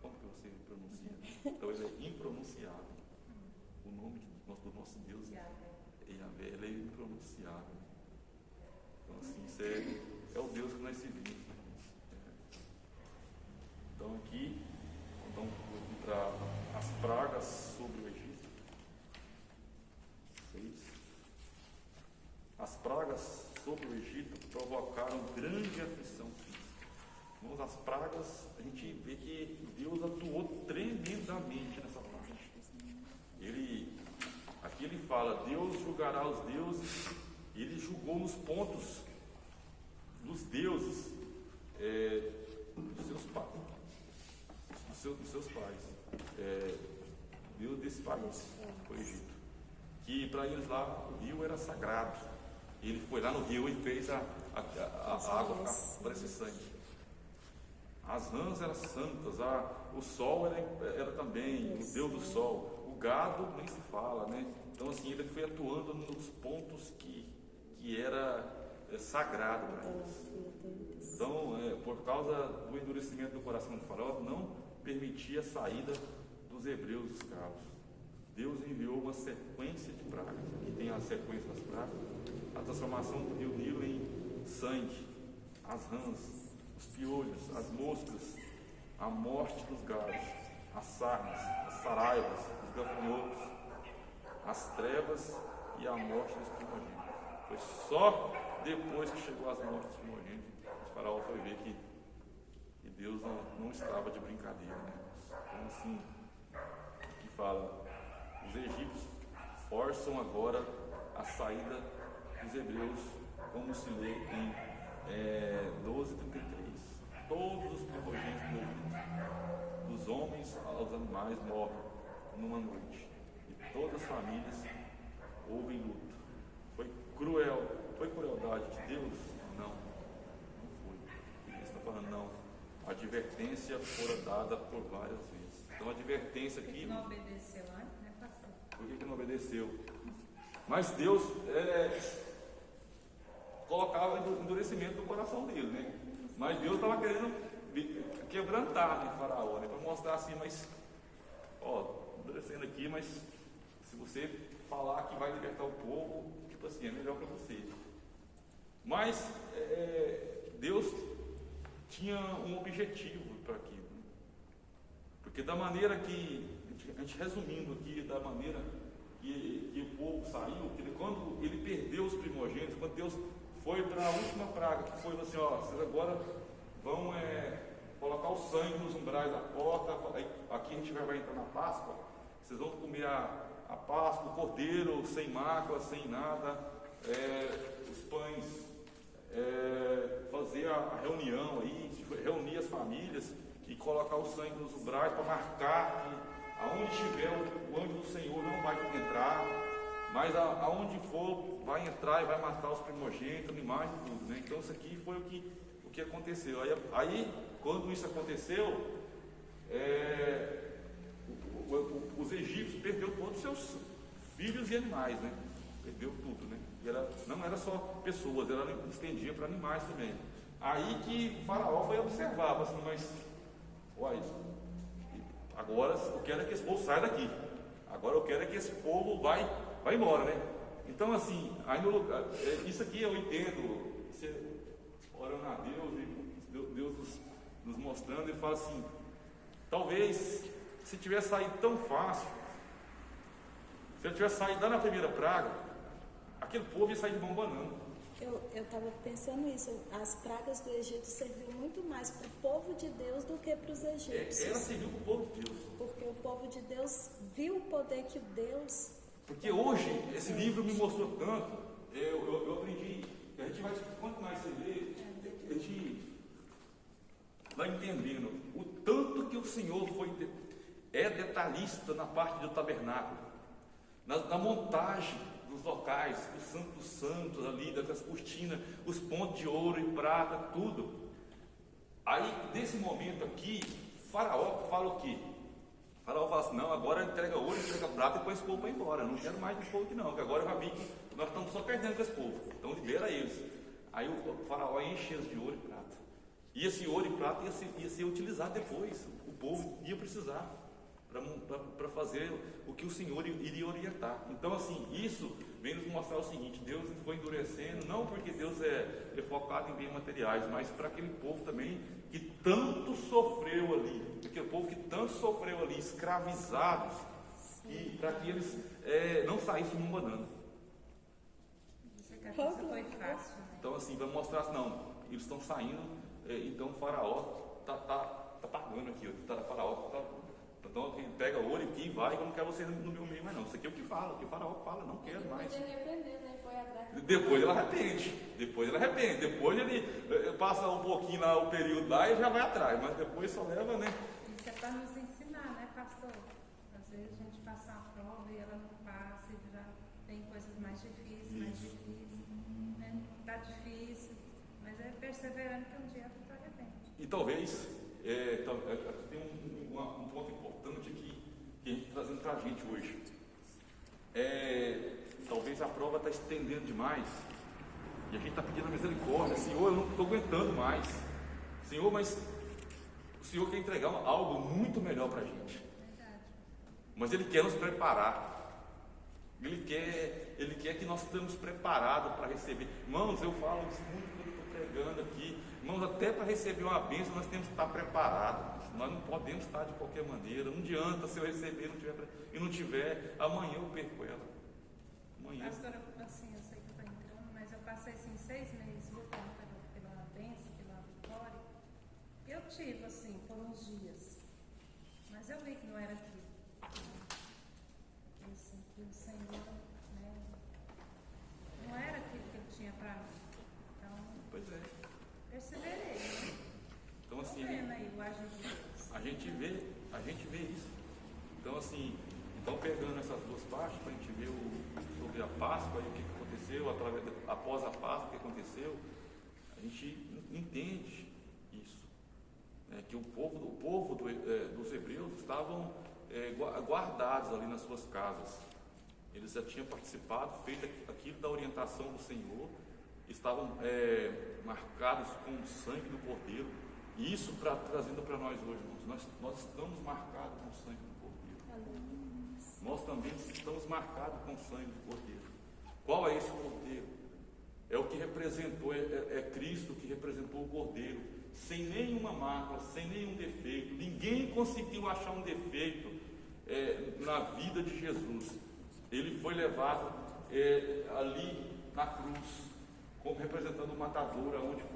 como que você pronuncia? Então ele é impronunciável. O nome do nosso Deus Yahvé, ele é impronunciável. Então assim, isso é o Deus que nós servimos. Então aqui, vamos para as pragas sobre o Egito. 6. As pragas sobre o Egito provocaram grande aflição física. Vamos às pragas, a gente vê que Deus atuou tremendamente nessa parte. Aqui ele fala: Deus julgará os deuses, e ele julgou nos pontos dos deuses dos seus pais. Deus desse país, o Egito. Que para eles lá o rio era sagrado. Ele foi lá no rio e fez a água parecer sangue. As rãs eram santas, o sol era também o Deus do sol. O gado nem se fala, né? Então assim, ele foi atuando nos pontos que era sagrado para eles. Então, por causa do endurecimento do coração do faraó, não permitia a saída dos hebreus escravos. Deus enviou uma sequência de pragas. Aqui tem a sequência das pragas: a transformação do rio Nilo em sangue, as rãs, os piolhos, as moscas, a morte dos gados, as sarnas, as saraivas, os gafanhotos, as trevas e a morte dos primogênitos. Foi só depois que chegou as mortes dos primogênitos, o faraó foi ver que Deus não estava de brincadeira, né? Então assim, que fala, os egípcios forçam agora a saída dos hebreus, como se lê em 12:33. Todos os primogênitos do Egito, dos homens aos animais, morrem numa noite, e todas as famílias houve luto. Foi crueldade de Deus? Não foi. Ele está falando, não. A advertência fora dada por várias vezes. Então a advertência aqui. Por que não obedeceu antes, né, pastor? Por que não obedeceu? Mas Deus colocava endurecimento no coração dele, né? Mas Deus estava querendo quebrantar em Faraó, né? Para mostrar assim, mas endurecendo aqui, mas se você falar que vai libertar o povo, tipo assim, é melhor para você. Mas Deus tinha um objetivo para aquilo, né? Porque da maneira que, a gente resumindo aqui, da maneira que o povo saiu, quando ele perdeu os primogênitos, quando Deus foi para a última praga, que foi assim, vocês agora vão colocar o sangue nos umbrais da porta, aqui a gente vai entrar na Páscoa, vocês vão comer a Páscoa, o cordeiro, sem mácula, sem nada, os pães, fazer a reunião aí, reunir as famílias e colocar o sangue nos umbrais para marcar que aonde estiver o anjo do Senhor não vai entrar, mas aonde for vai entrar e vai matar os primogênitos, animais e tudo, né? Então isso aqui foi o que aconteceu. Aí quando isso aconteceu, os egípcios perderam todos os seus filhos e animais, né? Perdeu tudo, né? E não era só pessoas, ela estendia para animais também. Aí que o faraó foi observar, assim, mas olha, agora eu quero que esse povo saia daqui. Agora eu quero que esse povo vai embora, né? Então assim, aí no lugar, isso aqui eu entendo, você orando a Deus e Deus nos mostrando, ele fala assim, talvez se tivesse saído tão fácil, se eu tivesse saído lá na primeira praga, aquele povo ia sair de mão banana. Eu estava pensando isso, as pragas do Egito serviam muito mais para o povo de Deus do que para os egípcios. Ela serviu para o povo de Deus. Porque o povo de Deus viu o poder que o Deus... Porque hoje, esse livro me mostrou tanto, eu aprendi, a gente vai, quanto mais você lê, a gente vai entendendo o tanto que o Senhor é detalhista na parte do tabernáculo, na montagem dos locais, do Santo dos Santos ali, das cortinas, os pontos de ouro e prata, tudo. Aí, nesse momento aqui, Faraó fala o quê? Faraó fala assim, não, agora entrega ouro, entrega prata e põe esse povo para embora. Eu não quero mais esse povo aqui não, porque agora eu já vi que nós estamos só perdendo com esse povo. Então libera eles. Aí o Faraó enche eles de ouro e prata. E esse ouro e prata ia ser utilizado depois. O povo ia precisar para fazer o que o Senhor iria orientar. Então assim, isso vem nos mostrar o seguinte, Deus foi endurecendo, não porque Deus é focado em bens materiais, mas para aquele povo também que tanto sofreu ali, aquele povo que tanto sofreu ali, escravizados, e para que eles não saíssem de mão banana. Isso foi fácil, né? Então assim, vai mostrar assim, não, eles estão saindo, então o faraó tá pagando aqui, o faraó então quem pega ouro e quem vai, eu não quero você no meu meio mais não. Isso aqui é o que fala, o que o faraó fala, não quero mais. Depois ele arrepende. Depois ele passa um pouquinho lá o período lá e já vai atrás, mas depois só leva, né? Isso é para nos ensinar, né, pastor? Às vezes a gente passa uma prova e ela não passa e já tem coisas mais difíceis, né? Tá difícil, mas é perseverando que um dia tu arrepende. E talvez tem um ponto importante aqui que a gente está trazendo para a gente hoje. Talvez a prova está estendendo demais e a gente está pedindo a misericórdia. Senhor, eu não estou aguentando mais. Senhor, mas o Senhor quer entregar algo muito melhor para a gente. Verdade. Mas Ele quer nos preparar. Ele quer que nós estejamos preparados para receber. Irmãos, eu falo isso muito quando eu estou pregando aqui. Irmãos, até para receber uma bênção nós temos que estar preparados. Nós não podemos estar de qualquer maneira. Não adianta se eu receber e não tiver, amanhã eu perco ela. Amanhã. Pastora, assim, eu sei que eu estou entrando, mas eu passei assim 6 meses lutando pela bênção, pela vitória. Eu tive assim por uns dias, mas eu vi que não era aquilo. Assim, que o Senhor, né, não era aquilo que Ele tinha para mim. Então, Pois é. perseverei. Né? Então, assim, Tô vendo aí o agir de Deus. a gente vê isso. Então, assim, pegando essas duas partes, para a gente ver sobre a Páscoa e o que aconteceu, após a Páscoa, o que aconteceu, a gente entende isso. Né, que o povo dos hebreus estavam guardados ali nas suas casas. Eles já tinham participado, feito aquilo da orientação do Senhor, estavam marcados com o sangue do Cordeiro. E isso trazendo para nós hoje, irmãos, nós estamos marcados com o sangue do Cordeiro. Nós também estamos marcados com o sangue do Cordeiro. Qual é esse Cordeiro? É o que representou, é Cristo que representou o Cordeiro, sem nenhuma mácula, sem nenhum defeito. Ninguém conseguiu achar um defeito na vida de Jesus. Ele foi levado ali na cruz, como representando o matador,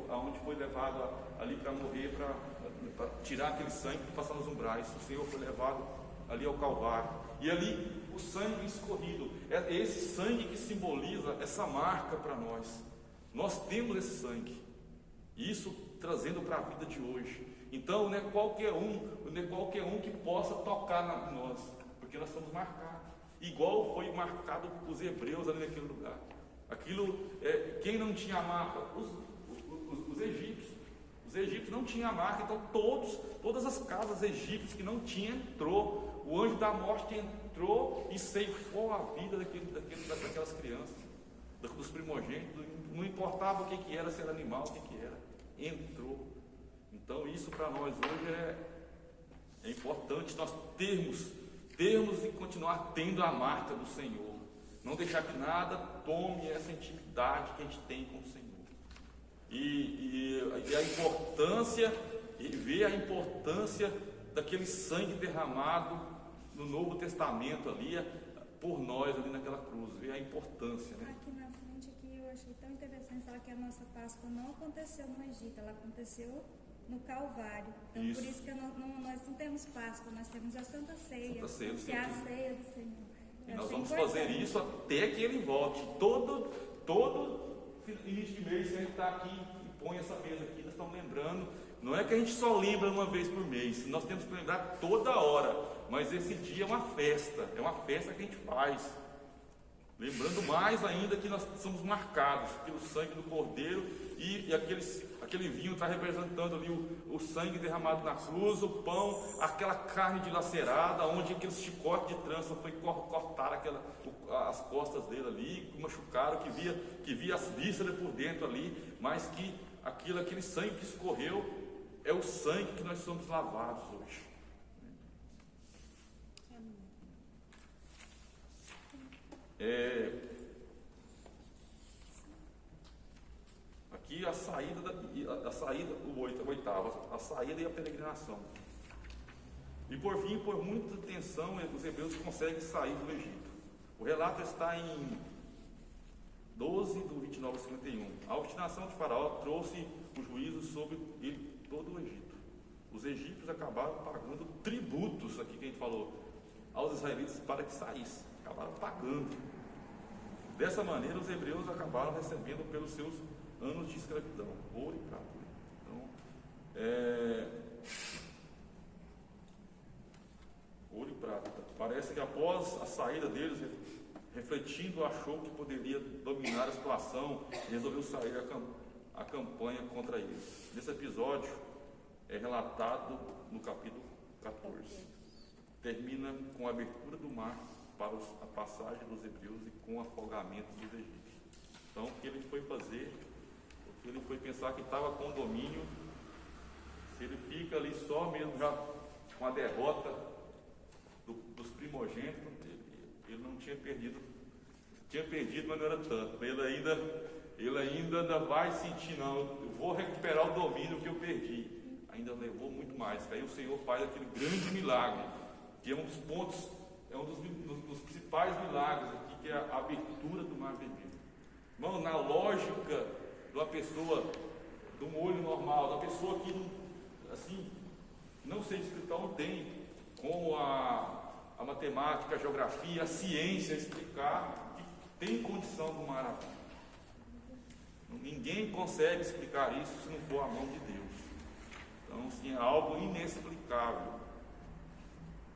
aonde foi levado ali para morrer, para tirar aquele sangue que passava nos umbrais. O Senhor foi levado ali ao Calvário, e ali o sangue escorrido, é esse sangue que simboliza essa marca para nós. Nós temos esse sangue, isso trazendo para a vida de hoje. Então não é qualquer um que possa tocar nós, porque nós somos marcados, igual foi marcado os hebreus ali naquele lugar. Aquilo, quem não tinha a marca? Os egípcios. Os egípcios não tinham a marca, então todas as casas egípcias que não tinham, entrou, o anjo da morte entrou e ceifou a vida daquelas crianças, dos primogênitos, não importava o que era, se era animal, o que era, entrou. Então isso para nós hoje é importante, nós termos e continuar tendo a marca do Senhor. Não deixar que nada tome essa intimidade que a gente tem com o Senhor. E a importância, e ver a importância daquele sangue derramado no Novo Testamento ali, por nós ali naquela cruz. Ver a importância, né? Aqui na frente, aqui, eu achei tão interessante falar que a nossa Páscoa não aconteceu no Egito, ela aconteceu no Calvário. Então, por isso que nós não temos Páscoa, nós temos a Santa Ceia, que é a ceia do Senhor. E nós vamos fazer isso até que Ele volte. Todo início de mês, a gente está aqui e põe essa mesa aqui, nós estamos lembrando. Não é que a gente só lembra uma vez por mês, nós temos que lembrar toda hora. Mas esse dia é uma festa que a gente faz. Lembrando mais ainda que nós somos marcados pelo sangue do Cordeiro e aquele vinho está representando ali o sangue derramado na cruz, o pão, aquela carne dilacerada, onde aquele chicote de trança foi cortar as costas dele ali, machucaram, que via as vísceras por dentro ali, mas que aquele sangue que escorreu é o sangue que nós somos lavados hoje. Aqui a saída, o oitavo, a saída e a peregrinação. E por fim, por muita tensão, os hebreus conseguem sair do Egito. O relato está em 12, do 29 ao 51. A obstinação de Faraó trouxe o juízo sobre todo o Egito. Os egípcios acabaram pagando tributos, aqui que a gente falou, aos israelitas para que saíssem. Acabaram pagando. Dessa maneira, os hebreus acabaram recebendo pelos seus anos de escravidão, ouro e prata. Então, ouro e prata. Parece que após a saída deles, refletindo, achou que poderia dominar a situação e resolveu sair a campanha contra eles. Nesse episódio é relatado no capítulo 14. Termina com a abertura do mar para a passagem dos hebreus e com o afogamento dos egípcios. Então, o que ele foi fazer, o que ele foi pensar que estava com domínio, se ele fica ali só mesmo já com a derrota dos primogênitos, ele não tinha perdido, mas não era tanto. Ele ainda vai sentir, não, eu vou recuperar o domínio que eu perdi. Ainda levou muito mais. Aí o Senhor faz aquele grande milagre, que é um dos pontos, é um dos principais milagres aqui, que é a abertura do mar vermelho. Irmão, na lógica de uma pessoa, de um olho normal, da pessoa que não, assim, não sei explicar, não tem como a matemática, a geografia, a ciência explicar que tem condição do mar abrir. Ninguém consegue explicar isso se não for a mão de Deus. Então, assim, é algo inexplicável.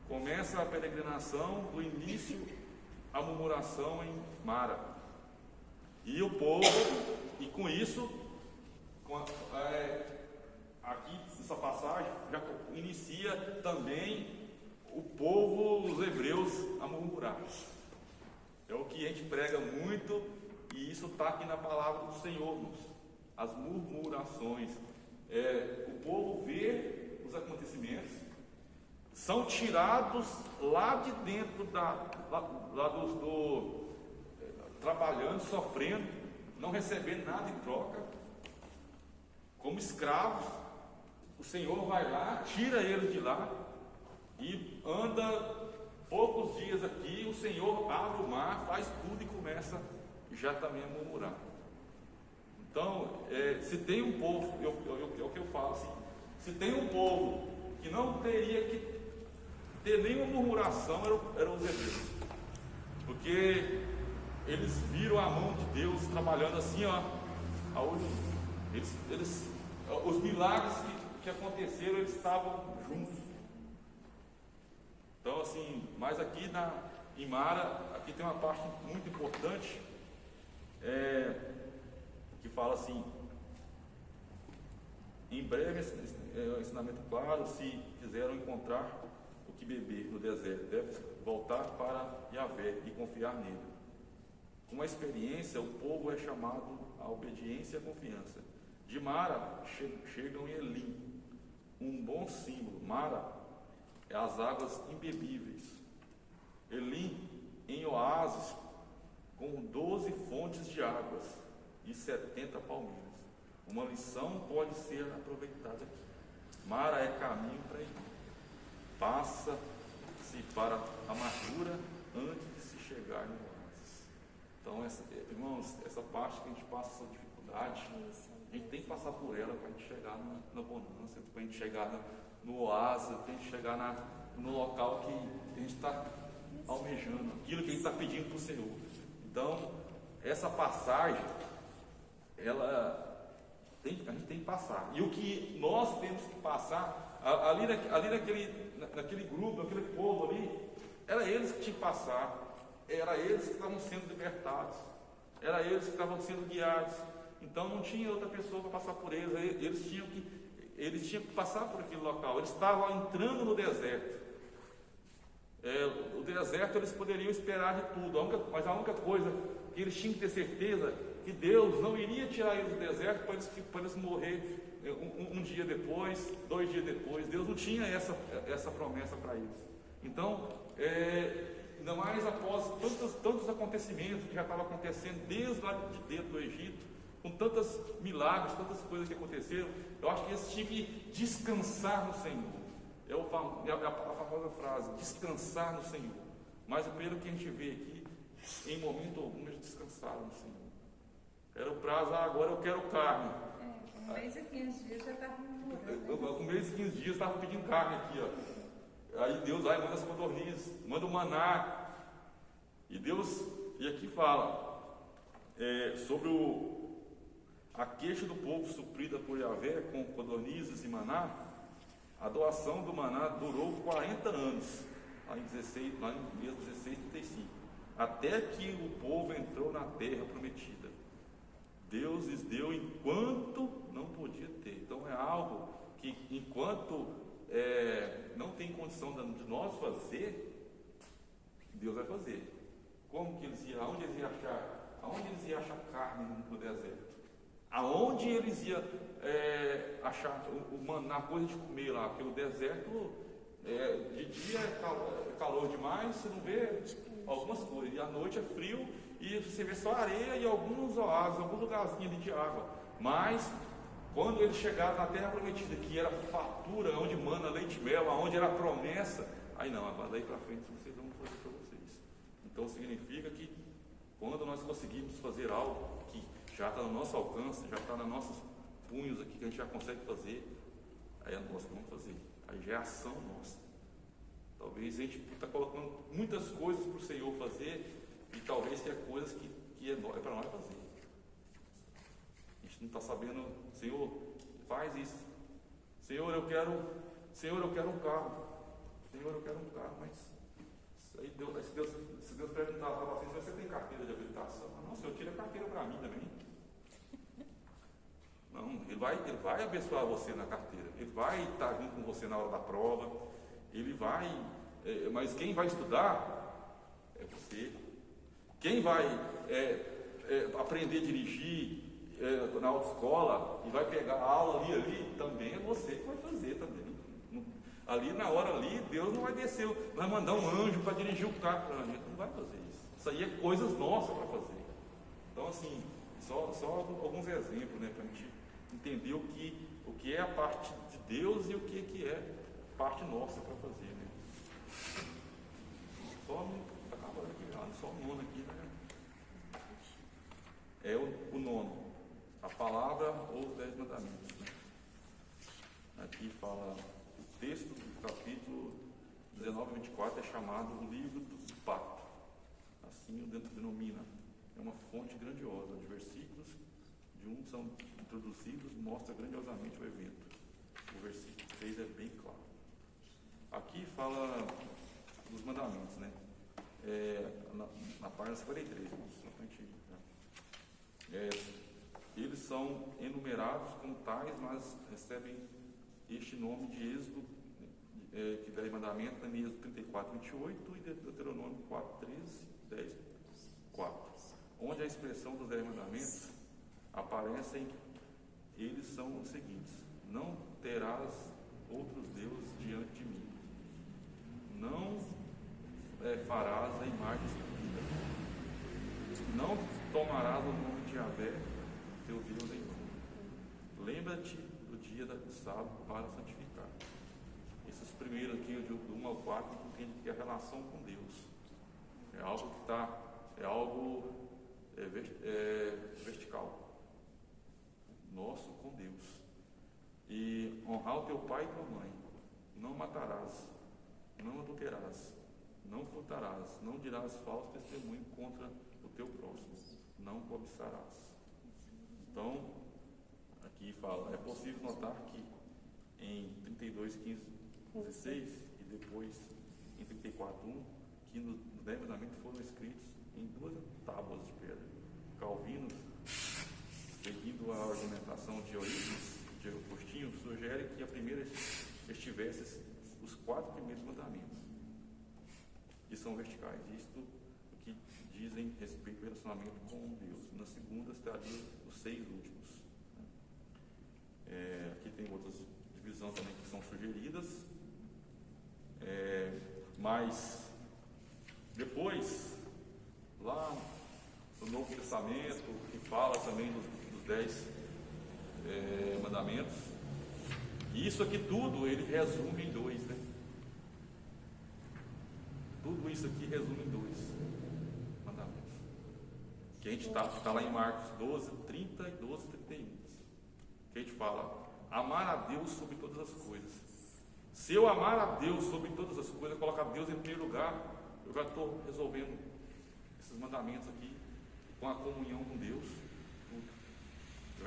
Começa a peregrinação, do início a murmuração em Mara. E o povo, e com isso, aqui nessa passagem, já inicia também o povo, os hebreus, a murmurar. É o que a gente prega muito, e isso está aqui na palavra do Senhor, as murmurações. O povo vê os acontecimentos, são tirados lá de dentro trabalhando, sofrendo, não recebendo nada em troca, como escravos. O Senhor vai lá, tira eles de lá e anda poucos dias aqui. O Senhor abre o mar, faz tudo e começa já também a murmurar. Então, se tem um povo, é o que eu falo assim, se tem um povo que não teria que ter nenhuma murmuração, eram os hebreus, porque eles viram a mão de Deus trabalhando assim, ó, os milagres que aconteceram, eles estavam juntos. Então, assim, mas aqui em Mara, aqui tem uma parte muito importante, que fala assim: em breve, é um ensinamento claro, se quiseram encontrar o que beber no deserto, deve voltar para Yahvé e confiar nele. Com a experiência, o povo é chamado à obediência e à confiança. De Mara chegam em Elim, um bom símbolo. Mara é as águas imbebíveis. Elim em oásis, com 12 fontes de águas e 70 palmeiras. Uma lição pode ser aproveitada aqui. Mara é caminho para Elim. Passa-se para a amargura antes de se chegar no oásis. Então, irmãos, essa parte que a gente passa essa dificuldade, a gente tem que passar por ela para a gente chegar na bonança, para a gente chegar no oásis, para a gente chegar no local que a gente está almejando, aquilo que a gente está pedindo para o Senhor. Então, essa passagem, a gente tem que passar. E o que nós temos que passar, ali naquele grupo, naquele povo ali, era eles que tinham que passar. Era eles que estavam sendo libertados, era eles que estavam sendo guiados. Então não tinha outra pessoa para passar por eles. Eles tinham que passar por aquele local. Eles estavam entrando no deserto. O deserto eles poderiam esperar de tudo, mas a única coisa que eles tinham que ter certeza, que Deus não iria tirar eles do deserto para eles morrer um dia depois, 2 dias depois. Deus não tinha essa promessa para eles. Então, ainda mais após tantos acontecimentos que já estavam acontecendo desde lá de dentro do Egito, com tantos milagres, tantas coisas que aconteceram, eu acho que eles tinham que descansar no Senhor. É a famosa frase, descansar no Senhor. Mas pelo que a gente vê aqui, em momento algum eles descansaram no Senhor. Era o prazo, agora eu quero carne. Com 1 mês e 15 dias já estava murmurando. Com 1 mês e 15 dias estava pedindo carne aqui, ó. Aí Deus vai, manda as codornizes, manda o maná. E aqui fala sobre a queixa do povo suprida por Yahvé com codornizes e maná. A doação do maná durou 40 anos, lá em mês 16:35, até que o povo entrou na terra prometida. Deus lhes deu enquanto não podia ter. Então é algo que enquanto não tem condição de nós fazer, Deus vai fazer. Como que eles iam? Aonde eles iam achar carne no deserto? Aonde eles iam achar a coisa de comer lá? Porque o deserto de dia é calor demais, você não vê algumas coisas, e à noite é frio e você vê só areia e alguns oásis, alguns lugarzinhos ali de água. Mas quando eles chegaram na terra prometida, que era fartura, onde mana leite e mel, onde era a promessa, aí não, daí para frente vocês vão fazer para vocês. Então significa que Quando nós conseguimos fazer algo que já está no nosso alcance, já está nos nossos punhos aqui, que a gente já consegue fazer, aí é nós que vamos fazer. Aí já é ação nossa. Talvez a gente está colocando muitas coisas para o Senhor fazer, e talvez tenha coisas que é para nós fazer. A gente não está sabendo, Senhor, faz isso. Senhor, eu quero um carro. Senhor, eu quero um carro, mas se Deus perguntar assim, você tem carteira de habilitação? Não, Senhor, tira a carteira para mim também. Não, ele vai abençoar você na carteira. Ele vai estar vindo com você na hora da prova. Ele vai, mas quem vai estudar é você. Quem vai aprender a dirigir na autoescola e vai pegar a aula ali, também é você que vai fazer também. Ali na hora ali, Deus não vai descer, vai mandar um anjo para dirigir o carro para a gente, não vai fazer isso. Isso aí é coisas nossas para fazer. Então assim, só alguns exemplos, né, para a gente entender o que é a parte de Deus e o que é parte nossa para fazer, né? Só está acabando aqui, só o nono aqui, né? É o nono, a palavra ou os 10 mandamentos, né? Aqui fala, o texto do capítulo 19 e 24 é chamado o livro do pacto, assim o denomina. É uma fonte grandiosa, os versículos de um são introduzidos, mostra grandiosamente o evento. O versículo 6 é bem claro. Aqui fala dos mandamentos, né? Na página 53, eles são enumerados como tais, mas recebem este nome de Êxodo, que dá mandamento em Êxodo 34, 28 e Deuteronômio 4, 13, 10, 4. Onde a expressão dos 10 mandamentos aparecem, eles são os seguintes: não terás outros deuses diante de mim, não farás a imagem esculpida, não tomarás o nome de Yahvé, teu Deus, em vão. Lembra-te do dia do sábado para santificar. Esses primeiros aqui, do 1 ao 4, entende que é a relação com Deus. É algo que está, vertical. Nosso com Deus. E honrar o teu pai e tua mãe. Não matarás, não adulterarás, não furtarás, não dirás falso testemunho contra o teu próximo, não cobiçarás. Então, aqui fala, é possível notar que em 32, 15, 16 e depois em 34, 1, que nos 10 mandamentos foram escritos em 2 tábuas de pedra. Calvino, seguindo a argumentação de Agostinho, sugere que a primeira estivesse os 4 primeiros mandamentos, que são verticais. Isto o que dizem respeito ao relacionamento com Deus. Na segunda estaria os 6 últimos. Aqui tem outras divisões também que são sugeridas, mas depois, lá no Novo Testamento, que fala também dos 10 mandamentos, e isso aqui tudo ele resume em 2, né? Tudo isso aqui resume em 2 mandamentos, que a gente está lá em Marcos 12, 30 e 12, 31, que a gente fala, amar a Deus sobre todas as coisas. Se eu amar a Deus sobre todas as coisas, colocar Deus em primeiro lugar, eu já estou resolvendo esses mandamentos aqui, com a comunhão com Deus.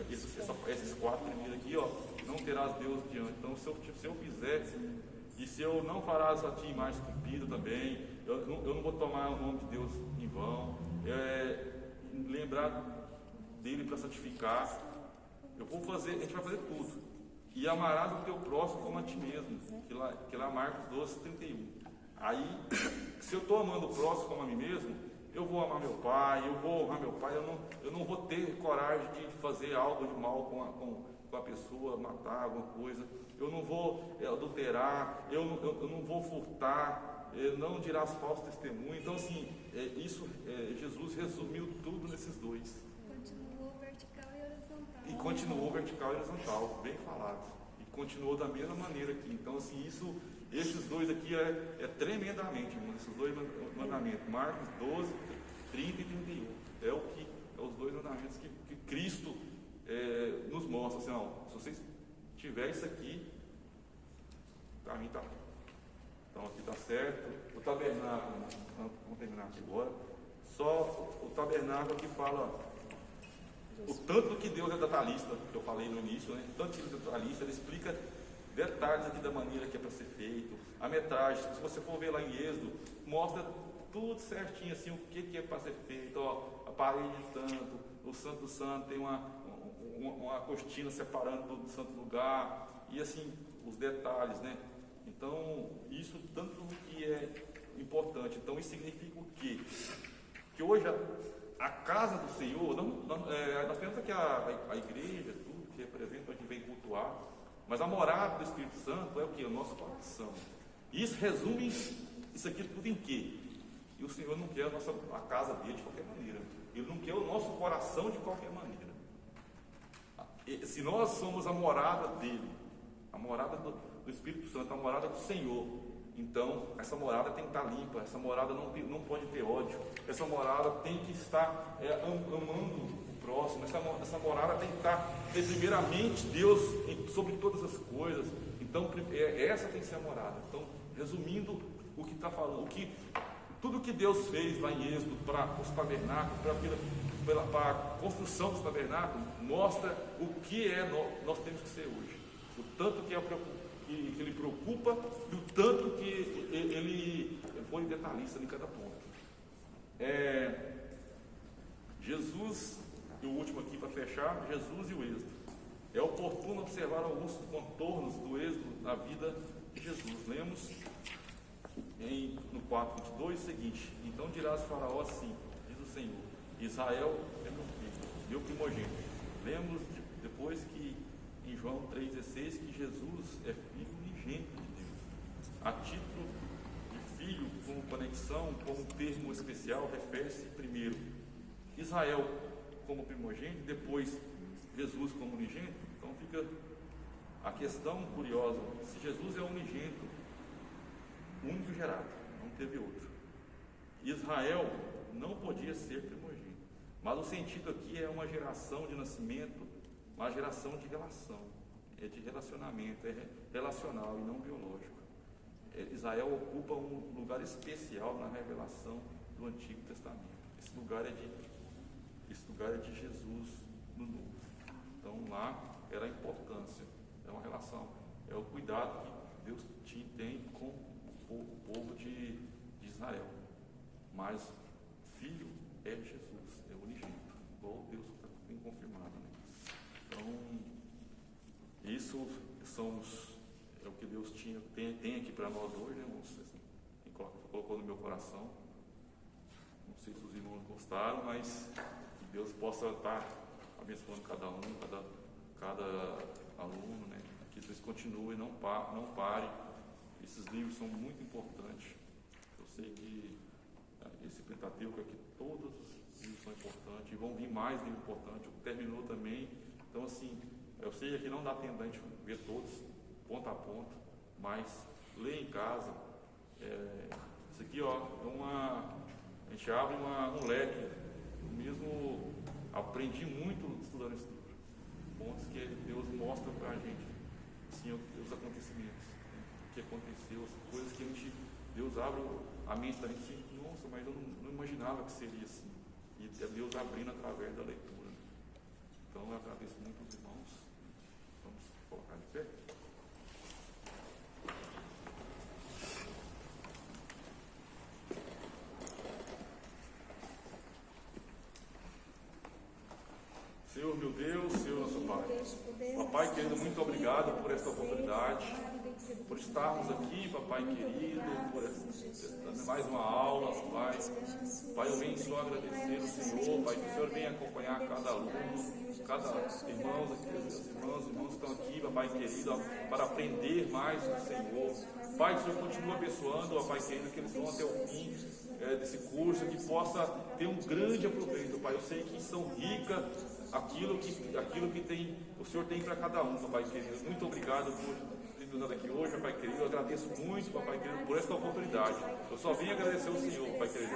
Esses 4 primeiros aqui, ó, não terás Deus diante. Então, se eu fizer, e se eu não farás a ti imagem esculpida também, eu não vou tomar o nome de Deus em vão, lembrar dele para santificar. A gente vai fazer tudo. E amarás o teu próximo como a ti mesmo, que lá Marcos 12, 31. Aí, se eu estou amando o próximo como a mim mesmo, eu vou amar meu pai, eu vou honrar meu pai, eu não vou ter coragem de fazer algo de mal com a pessoa, matar alguma coisa, eu não vou adulterar, eu não vou furtar, não dirás falso testemunho. Então, assim, Jesus resumiu tudo nesses 2. Continuou vertical e horizontal, bem falado. E continuou da mesma maneira aqui. Então, assim, esses 2 aqui é tremendamente, irmão, esses 2 mandamentos. Marcos 12, 30 e 31. É os dois mandamentos que Cristo nos mostra. Assim, não, se vocês tiverem isso aqui, para mim está. Então aqui está certo. O tabernáculo, vamos terminar aqui agora. Só o tabernáculo aqui fala o tanto que Deus é detalhista, que eu falei no início, né? O tanto que Deus é detalhista, ele explica detalhes aqui da maneira que é para ser feito, a metragem. Se você for ver lá em Êxodo, mostra tudo certinho, assim, o que é para ser feito, ó, a parede de tanto, o Santo do Santo tem uma cortina separando do santo lugar, e assim, os detalhes, né? Então, isso tanto que é importante. Então, isso significa o quê? Que hoje a casa do Senhor, nós temos aqui a igreja, tudo que representa, a gente vem cultuar, mas a morada do Espírito Santo é o que? O nosso coração. E isso resume isso aqui tudo em quê? E o Senhor não quer a casa dele de qualquer maneira. Ele não quer o nosso coração de qualquer maneira. Se nós somos a morada dele, a morada do Espírito Santo, a morada do Senhor, então essa morada tem que estar limpa, essa morada não pode ter ódio, essa morada tem que estar amando o próximo, essa morada tem que ter primeiramente Deus sobre todas as coisas. Então essa tem que ser a morada. Então, resumindo o que está falando, tudo que Deus fez lá em Êxodo para os tabernáculos, para a construção dos tabernáculos, mostra o que nós temos que ser hoje. O tanto que ele preocupa e o tanto que ele foi detalhista em cada ponto. Jesus, e o último aqui para fechar, Jesus e o Êxodo. É oportuno observar alguns contornos do Êxodo na vida de Jesus. Lemos no 4:22 o seguinte: então dirás Faraó assim, diz o Senhor, Israel é meu filho, meu primogênito. Lemos depois que em João 3,16 que Jesus é filho unigênito de Deus. A título de filho, como conexão, como termo especial, refere-se primeiro Israel como primogênito, depois Jesus como unigênito. Então fica a questão curiosa: se Jesus é unigênito, único gerado, não teve outro, Israel não podia ser primogênito, mas o sentido aqui é uma geração de nascimento, uma geração de relação, é de relacionamento, é relacional e não biológico. Israel ocupa um lugar especial na revelação do Antigo Testamento. Esse lugar é de Jesus no Novo. Então lá era a importância, é uma relação, é o cuidado que Deus tem com o povo de Israel. Mas filho é Jesus, é unigênito, igual Deus tem confirmado, né? Então isso é o que Deus tem aqui para nós hoje, né? Colocou no meu coração. Não sei se os irmãos gostaram, mas que Deus possa estar abençoando cada aluno, né? Que vocês continuem, não parem. Esses livros são muito importantes. Eu sei que esse Pentateuco aqui, todos os livros são importantes, e vão vir mais livros importantes. O que terminou também. Então, assim, eu sei que não dá tempo da gente ver todos, ponto a ponto, mas ler em casa. Isso aqui, ó, a gente abre um leque. Eu mesmo aprendi muito estudando esse livro. Pontos que Deus mostra para a gente, assim, os acontecimentos, né? O que aconteceu, as coisas que Deus abre a mente da gente, assim, nossa, mas eu não imaginava que seria assim. E é Deus abrindo através da leitura. Então eu agradeço muito aos irmãos. Vamos colocar de pé. Senhor meu Deus, Senhor nosso Pai. Papai querido, muito obrigado por esta oportunidade, por estarmos aqui, Papai querido, por mais uma aula, Pai. Pai, eu venho só agradecer ao Senhor, Pai, que o Senhor venha acompanhar cada aluno, cada irmão, os irmãos que estão aqui, Papai querido, para aprender mais do Senhor. Pai, que o Senhor continue abençoando, Pai querido, que eles vão até o fim desse curso, que possa ter um grande aproveito, Pai. Eu sei que são ricas aquilo que o Senhor tem para cada um, Pai querido. Muito obrigado por me usado aqui hoje, Pai querido. Eu agradeço muito, Pai querido, por esta oportunidade. Eu só vim agradecer ao Senhor, Pai querido.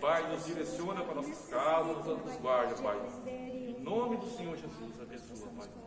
Pai, nos direciona para nossas casas, nos guarda, Pai. Em nome do Senhor Jesus, abençoa, Pai.